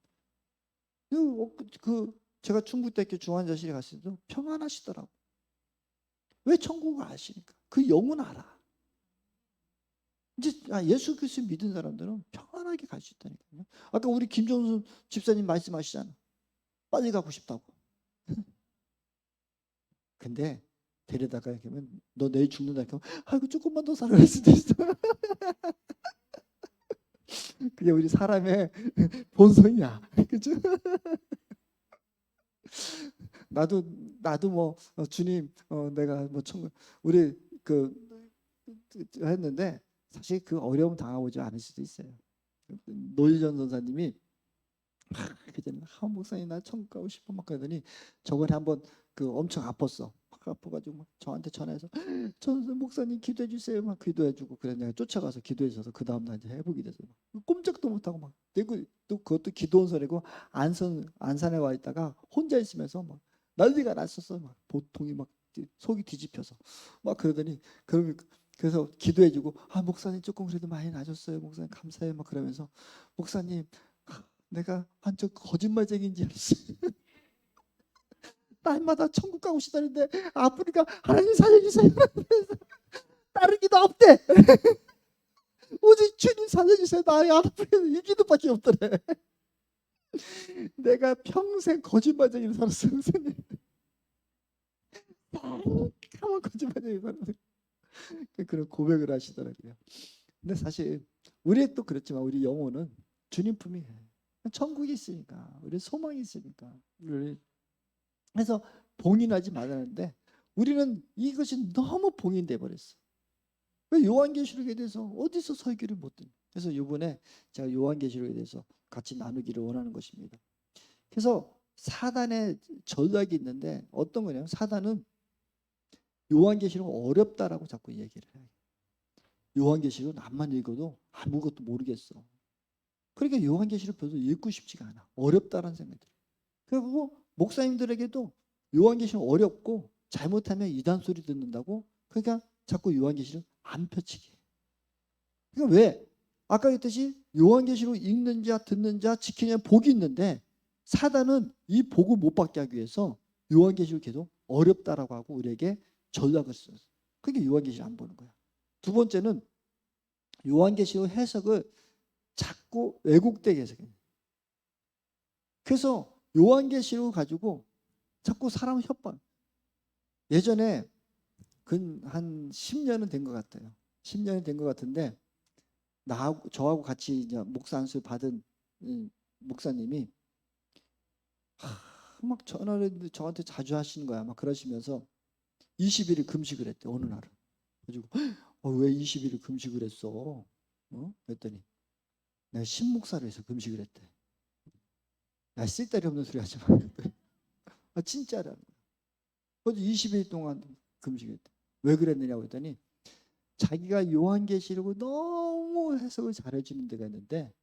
제가 충북대학교 중환자실에 갔을 때도 평안하시더라고. 왜 천국을 아시니까 그 영혼 알아. 이제 예수 그리스도 믿은 사람들은 평안하게 갈 수 있다니까요. 아까 우리 김종수 집사님 말씀하시잖아. 빨리 가고 싶다고. 근데 데려다가 그러면 너 내일 죽는다 그러면 아이고 조금만 더 살아갈 수도 있어. 그게 우리 사람의 본성이야. 그죠? 나도 뭐 주님 내가 뭐 천국 우리 그 했는데 사실 그 어려움 당하지 않을 수도 있어요. 노희전 선사님이 그전에 목사님 나 천국 가고 싶어 막 그러더니 저번에 한번 엄청 아팠어. 막 아파가지고 막 저한테 전화해서 전 목사님 기도해 주세요 막 기도해주고 그래 내가 쫓아가서 기도해줘서 그 다음날 이제 회복이 돼서 막 꼼짝도 못하고 막 내고 또 그것도 기도 온설이고 안산에 와 있다가 혼자 있으면서 막 난리가 났었어. 막 보통이 막 속이 뒤집혀서 막 그러더니 그래서 기도해주고 목사님 조금 그래도 많이 나아졌어요 목사님 감사해요 막 그러면서 목사님 내가 완전 거짓말쟁이인지 알았어요. 날마다 천국 가고 싶다는데 아프니까 하나님 살려주세요. 다른 기도 없대. 오직 주님 살려주세요. 나의 아프니까 이 기도밖에 없더래. 내가 평생 거짓말쟁이로 살았어요. 선생님. 까만 거짓말쟁이 살았어요. 그런 고백을 하시더라고요. 근데 사실 우리 또 그렇지만 우리 영혼은 주님 품이 천국이 있으니까 우리 소망이 있으니까 그래서 봉인하지 말라는데 우리는 이것이 너무 봉인돼 버렸어. 왜 요한계시록에 대해서 어디서 설교를 못 듣냐. 그래서 이번에 제가 요한계시록에 대해서 같이 나누기를 원하는 것입니다. 그래서 사단의 전략이 있는데 어떤 거냐면 사단은 요한계시록 어렵다라고 자꾸 얘기를 해요. 요한계시록 앞만 읽어도 아무것도 모르겠어. 그러니까 요한계시록 별로 읽고 싶지가 않아. 어렵다라는 생각이 들어요. 그리고 목사님들에게도 요한계시록 어렵고 잘못하면 이단 소리 듣는다고 그러니까 자꾸 요한계시록 안 펼치게. 그러니까 왜? 아까 했듯이 요한계시록 읽는 자 듣는 자 지키는 자 복이 있는데 사단은 이 복을 못 받게 하기 위해서 요한계시록 계속 어렵다라고 하고 우리에게 전략을 써요. 그게 요한계시록 안 보는 거야. 두 번째는 요한계시록 해석을 자꾸 왜곡되게 해석해요. 그래서 요한계시록 가지고 자꾸 사람을 협박. 예전에 한 10년은 된 것 같아요. 10년이 된 것 같은데 저하고 같이 이제 목사 안수 받은 목사님이 막 전화를 저한테 자주 하시는 거야. 막 그러시면서 20일을 금식을 했대. 어느 날은. 그래가지고 왜 20일을 금식을 했어? 그랬더니 내가 신목사를 해서 금식을 했대. 야, 쓸데리 없는 소리 하지 마. 아, 진짜라는 거야. 그래서 20일 동안 금식했대. 왜 그랬느냐고 했더니 자기가 요한계시록을 너무 해석을 잘해주는 데가 있는데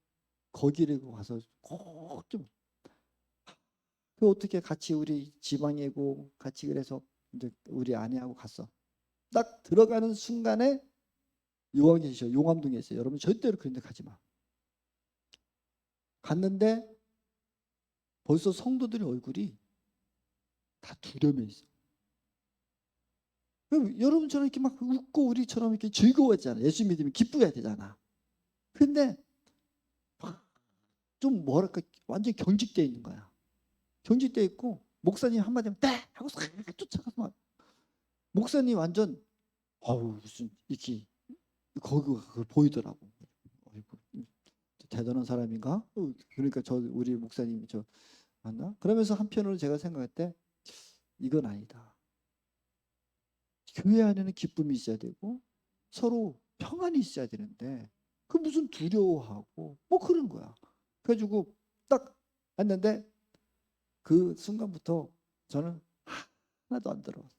거기를 와서 꼭 좀 어떻게 같이 우리 지방이고 같이 그래서 이제 우리 아내하고 갔어. 딱 들어가는 순간에 요한계시록 용암동에 있어요. 여러분 절대로 그런 데 가지 마. 갔는데 벌써 성도들의 얼굴이 다 두려움에 있어. 여러분처럼 이렇게 막 웃고 우리처럼 이렇게 즐거워했잖아. 예수 믿으면 기쁘게 되잖아. 근데 좀 뭐랄까 완전 경직돼 있는 거야. 경직돼 있고 목사님 한마디 하면 네 하고 싹 쫓아가서 막 목사님 완전 무슨 이렇게 거기가 그걸 보이더라고. 아이고, 대단한 사람인가? 그러니까 우리 목사님이 저 맞나? 그러면서 한편으로 제가 생각할 때 이건 아니다. 교회 안에는 기쁨이 있어야 되고 서로 평안이 있어야 되는데 그 무슨 두려워하고 뭐 그런 거야. 그래가지고 딱 했는데 그 순간부터 저는 하나도 안 들어왔어요.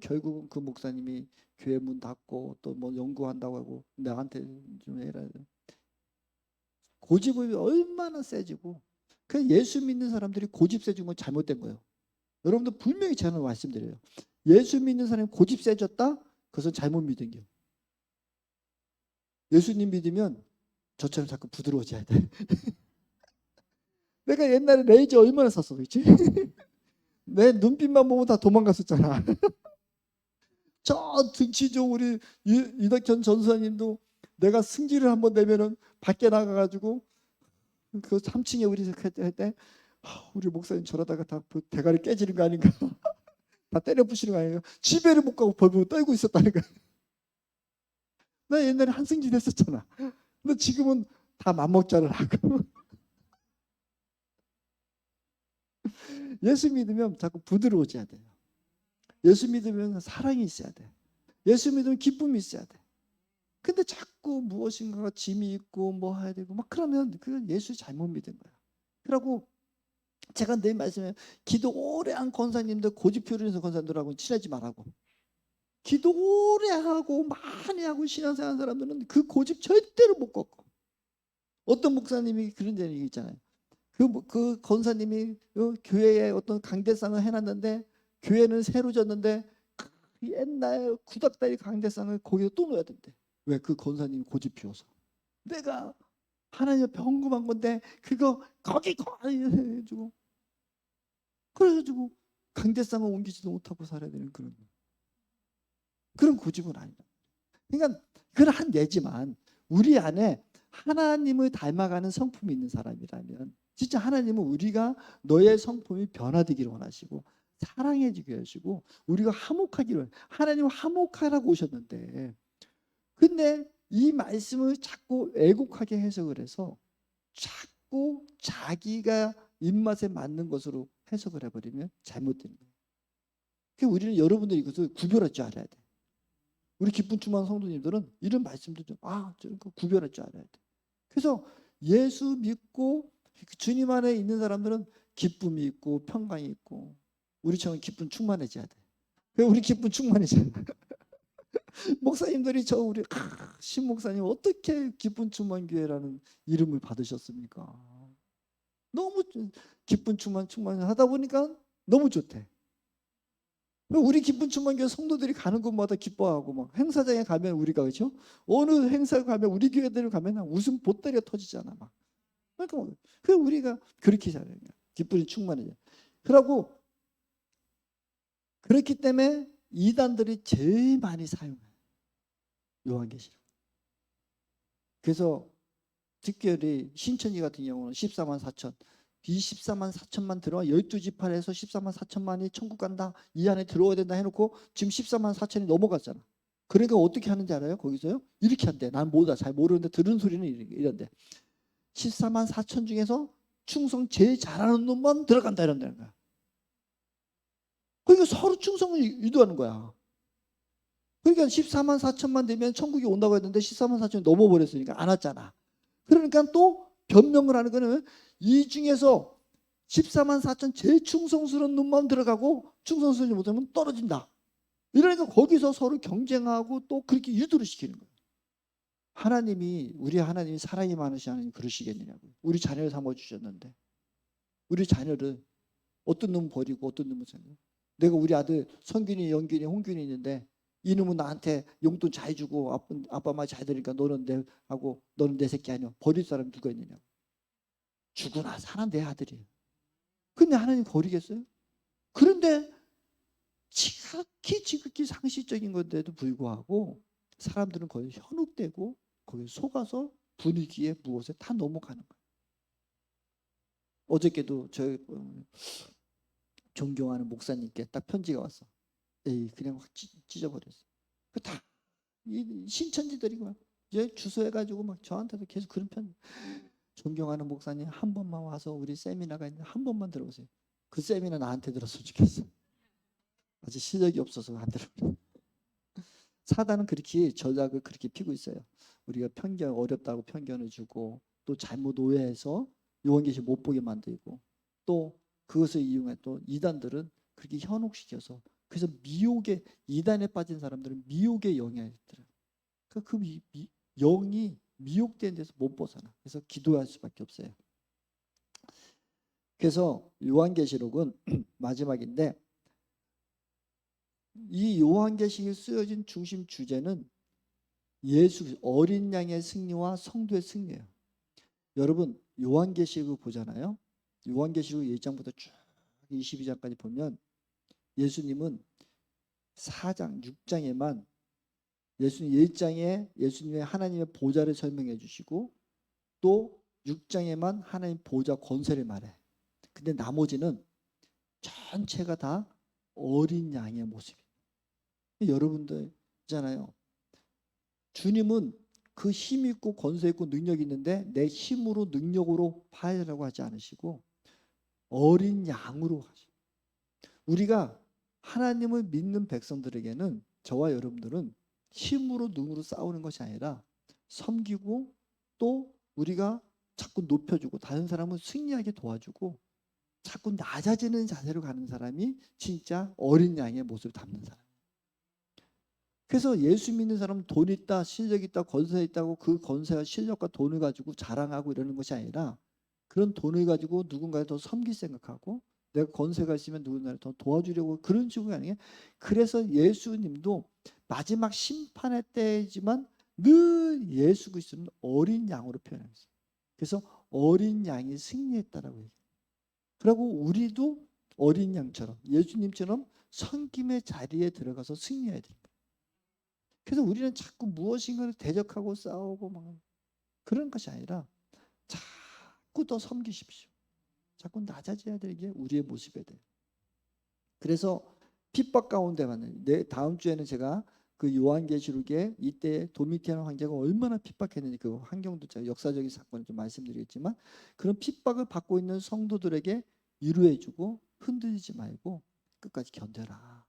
결국은 그 목사님이 교회 문 닫고 또 뭐 연구한다고 하고 나한테 좀 해라. 고집이 얼마나 세지고 그 예수 믿는 사람들이 고집 세진 건 잘못된 거예요. 여러분들 분명히 제가 말씀드려요. 예수 믿는 사람이 고집 세졌다? 그것은 잘못 믿은 게. 예수님 믿으면 저처럼 자꾸 부드러워져야 돼. 내가 옛날에 레이저 얼마나 샀어, 그렇지? 내 눈빛만 보면 다 도망갔었잖아. 저 등치죠 우리 이덕현 전사님도 내가 승질을 한번 내면은 밖에 나가가지고 그 3층에 우리 할 때 우리 목사님 저러다가 다 대가리 깨지는 거 아닌가? 다 때려 부시는 거 아닌가? 집에를 못 가고 벌벌 떨고 있었다는 거야. 나 옛날에 한승진 했었잖아. 근데 지금은 다 맘먹자를 하고. 예수 믿으면 자꾸 부드러워져야 돼요. 예수 믿으면 사랑이 있어야 돼. 예수 믿으면 기쁨이 있어야 돼. 근데 자꾸 무엇인가가 짐이 있고 뭐 해야 되고 막 그러면 그건 예수 잘못 믿은 거야. 그러고 제가 늘 말씀해 기도 오래 한 권사님들 고집 부리는 권사님들하고 친하지 말라고. 기도 오래 하고 많이 하고 신앙생활 하는 사람들은 그 고집 절대로 못 꺾어. 어떤 목사님이 그런 얘기 있잖아요. 그 권사님이 교회에 어떤 강대상을 해놨는데 교회는 새로 졌는데 옛날 구닥다리 강대상을 거기에 또 놓아야 된대. 왜? 그 권사님이 고집 피워서. 내가 하나님 병금한 건데 그거 거기 해주고 그래가지고 강대상을 옮기지도 못하고 살아야 되는 그런 고집은 아니다. 그러니까 그건 한 예지만 우리 안에 하나님을 닮아가는 성품이 있는 사람이라면 진짜 하나님은 우리가 너의 성품이 변화되기를 원하시고 사랑해지게 하시고 우리가 화목하기를 하나님은 화목하라고 오셨는데 근데 이 말씀을 자꾸 왜곡하게 해석을 해서 자꾸 자기가 입맛에 맞는 것으로 해석을 해버리면 잘못되는 거예요. 그러니까 우리는 여러분들이 이것을 구별할 줄 알아야 돼. 우리 기쁜 충만 성도님들은 이런 말씀도 저런 거 구별할 줄 알아야 돼. 그래서 예수 믿고 주님 안에 있는 사람들은 기쁨이 있고 평강이 있고 우리처럼 기쁨 충만해져야 돼. 우리 기쁨 충만해져야 돼. 목사님들이 우리 신 목사님 어떻게 기쁜 충만 교회라는 이름을 받으셨습니까? 너무 기쁜 충만 하다 보니까 너무 좋대. 우리 기쁜 충만 교회 성도들이 가는 곳마다 기뻐하고 막 행사장에 가면 우리가 그렇죠? 어느 행사에 가면 우리 교회들 가면 웃음 보따리가 터지잖아 막. 그러니까 그 우리가 그렇게 잘해요. 기쁨이 충만해져. 그러고 그렇기 때문에 이단들이 제일 많이 사용해요. 요한계시록. 그래서 특별히 신천지 같은 경우는 14만 4천, 이 14만 4천만 들어와 12지파에서 14만 4천만이 천국 간다, 이 안에 들어와야 된다 해놓고 지금 14만 4천이 넘어갔잖아. 그러니까 어떻게 하는지 알아요? 거기서요? 이렇게 한대. 난 몰라, 잘 모르는데 들은 소리는 이런데 14만 4천 중에서 충성 제일 잘하는 놈만 들어간다 이런다는 거야. 그러니까 서로 충성을 유도하는 거야. 그러니까 14만 4천만 되면 천국이 온다고 했는데 14만 4천이 넘어버렸으니까 안 왔잖아. 그러니까 또 변명을 하는 거는 이 중에서 14만 4천 제일 충성스러운 놈만 들어가고 충성스럽지 못하면 떨어진다. 이러니까 거기서 서로 경쟁하고 또 그렇게 유도를 시키는 거예요. 우리 하나님이 사랑이 많으신 하나님 그러시겠느냐고요. 우리 자녀를 삼아주셨는데 우리 자녀를 어떤 놈 버리고 어떤 놈은 생겨. 내가 우리 아들 성균이, 영균이, 홍균이 있는데 이놈은 나한테 용돈 잘 주고 아빠 말 잘 들으니까 너는 내 새끼 아니야. 버릴 사람 누가 있느냐. 죽으나 사나 내 아들이에요. 근데 하나님 버리겠어요? 그런데 지극히 상식적인 건데도 불구하고 사람들은 거의 현혹되고 거기에 속아서 분위기에 무엇에 다 넘어가는 거예요. 어저께도 저 존경하는 목사님께 딱 편지가 왔어. 에이, 그냥 확 찢어버렸어. 다 신천지들이 막 주소해가지고 막 저한테도 계속 그런 편. 존경하는 목사님 한 번만 와서 우리 세미나가 있는데 한 번만 들어보세요. 그 세미나 나한테 들었으면 좋겠어. 아직 실력이 없어서 안 들어. 사단은 그렇게 전략을 그렇게 피고 있어요. 우리가 편견 어렵다고 편견을 주고 또 잘못 오해해서 요한계시 못 보게 만들고 또 그것을 이용해 또 이단들은 그렇게 현혹시켜서 그래서 미혹의 이단에 빠진 사람들은 미혹의 영향이 있더라고요. 그러니까 영이 미혹된 데서 못 벗어나. 그래서 기도할 수밖에 없어요. 그래서 요한계시록은 마지막인데 이 요한계시록에 쓰여진 중심 주제는 예수 어린 양의 승리와 성도의 승리예요. 여러분 요한계시록을 보잖아요. 요한계시록 1장부터 쭉 22장까지 보면 예수님은 4장, 6장에만 예수님 1장에 예수님의 하나님의 보좌를 설명해 주시고 또 6장에만 하나님 보좌 권세를 말해. 근데 나머지는 전체가 다 어린 양의 모습이에요. 여러분들 있잖아요. 주님은 그 힘 있고 권세 있고 능력이 있는데 내 힘으로 능력으로 파하라고 하지 않으시고 어린 양으로 하시고 우리가 하나님을 믿는 백성들에게는 저와 여러분들은 힘으로 능으로 싸우는 것이 아니라 섬기고 또 우리가 자꾸 높여주고 다른 사람을 승리하게 도와주고 자꾸 낮아지는 자세로 가는 사람이 진짜 어린 양의 모습을 담는 사람. 그래서 예수 믿는 사람은 돈 있다, 실력 있다, 권세 있다고 그 권세와 실력과 돈을 가지고 자랑하고 이러는 것이 아니라 그런 돈을 가지고 누군가를 더 섬길 생각하고 내가 권세가 있으면 누군가를 더 도와주려고 그런 식으로 하는 게 그래서 예수님도 마지막 심판의 때이지만 늘 예수 그리스도는 어린 양으로 표현했어요. 그래서 어린 양이 승리했다라고 얘기해요. 그리고 우리도 어린 양처럼 예수님처럼 섬김의 자리에 들어가서 승리해야 됩니다. 그래서 우리는 자꾸 무엇인가를 대적하고 싸우고 막 그런 것이 아니라 자꾸 더 섬기십시오. 자꾸 낮아져야 되는 게 우리의 모습이 돼요. 그래서 핍박 가운데만 다음 주에는 제가 그 요한계시록에 이때 도미티안 황제가 얼마나 핍박했는지 그 환경도 제가 역사적인 사건을 좀 말씀드리겠지만 그런 핍박을 받고 있는 성도들에게 위로해주고 흔들리지 말고 끝까지 견뎌라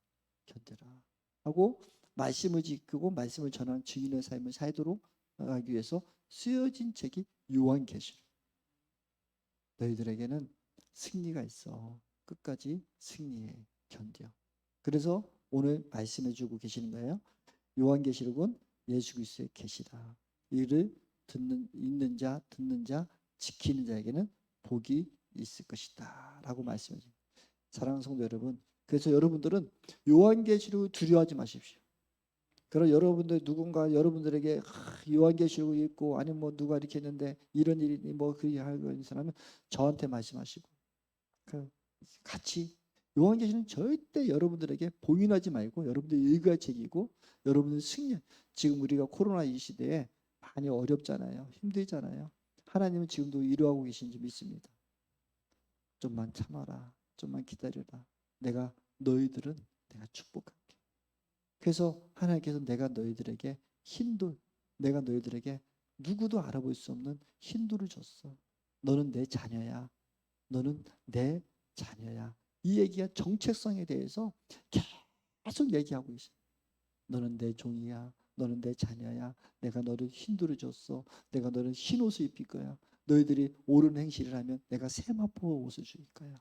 하고 말씀을 지키고 말씀을 전하는 증인의 삶을 살도록 하기 위해서 쓰여진 책이 요한계시록. 너희들에게는 승리가 있어. 끝까지 승리해. 견뎌. 그래서 오늘 말씀해 주고 계시는 거예요. 요한계시록은 예수 그리스도의 계시다. 이를 읽는 자, 듣는 자, 지키는 자에게는 복이 있을 것이다 라고 말씀해 줍니다. 사랑하는 성도 여러분, 그래서 여러분들은 요한계시록을 두려워하지 마십시오. 그럼 여러분들 누군가 여러분들에게 요한계시록을 읽고 아니면 뭐 누가 이렇게 했는데 이런 일이 뭐 그리 하고 있는 사람은 저한테 말씀하시고 같이 요한계시록은 절대 여러분들에게 봉인하지 말고 여러분들 읽어야 책이고 여러분들 승리. 지금 우리가 코로나 이 시대에 많이 어렵잖아요. 힘들잖아요. 하나님은 지금도 이루하고 계신 줄 믿습니다. 좀만 참아라. 좀만 기다려라. 내가 축복할게. 그래서 하나님께서 내가 너희들에게 누구도 알아볼 수 없는 힌두를 줬어. 너는 내 자녀야. 너는 내 자녀야. 이 얘기가 정체성에 대해서 계속 얘기하고 있어요. 너는 내 종이야. 너는 내 자녀야. 내가 너를 힌두를 줬어. 내가 너를 흰 옷을 입힐 거야. 너희들이 옳은 행실을 하면 내가 세마포 옷을 줄 거야.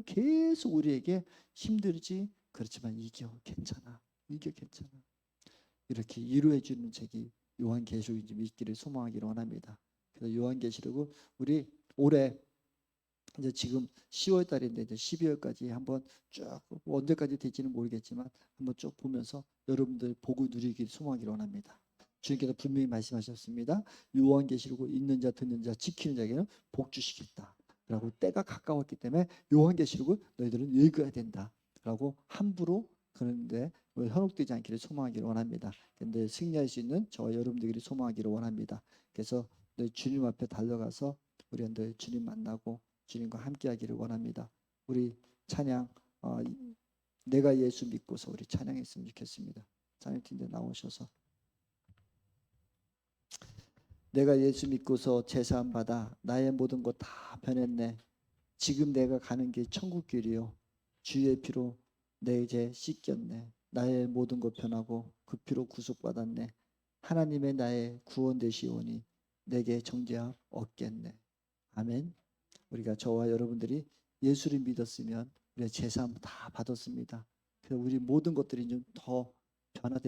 계속 우리에게 힘들지. 그렇지만 괜찮아. 괜찮아. 이렇게 위로해 주는 책이 요한계시록인지 믿기를 소망하기를 원합니다. 그래서 요한계시록은 우리 올해 이제 지금 10월 달인데 이제 12월까지 한번 쭉 언제까지 될지는 모르겠지만 한번 쭉 보면서 여러분들 복을 누리길 소망하기를 원합니다. 주님께서 분명히 말씀하셨습니다. 요한계시록을 읽는 자 듣는 자 지키는 자에게는 복 주시겠다. 라고 때가 가까웠기 때문에 요한계시록을 너희들은 읽어야 된다. 라고 함부로 그런데 현혹되지 않기를 소망하기를 원합니다. 근데 승리할 수 있는 저와 여러분들이 소망하기를 원합니다. 그래서 너희 주님 앞에 달려가서 우리 늘 주님 만나고 주님과 함께하기를 원합니다. 우리 찬양 내가 예수 믿고서 우리 찬양했으면 좋겠습니다. 찬양팀에 나오셔서 내가 예수 믿고서 제사함 받아 나의 모든 것 다 변했네. 지금 내가 가는 길 천국 길이요. 주의 피로 내 죄 씻겼네. 나의 모든 것 변하고 그 피로 구속받았네. 하나님의 나의 구원 되시오니 내게 정죄함 없겠네. 아멘. 우리가 저와 여러분들이 예수를 믿었으면 우리의 제사함 다 받았습니다. 그래서 우리 모든 것들이 좀 더 변화되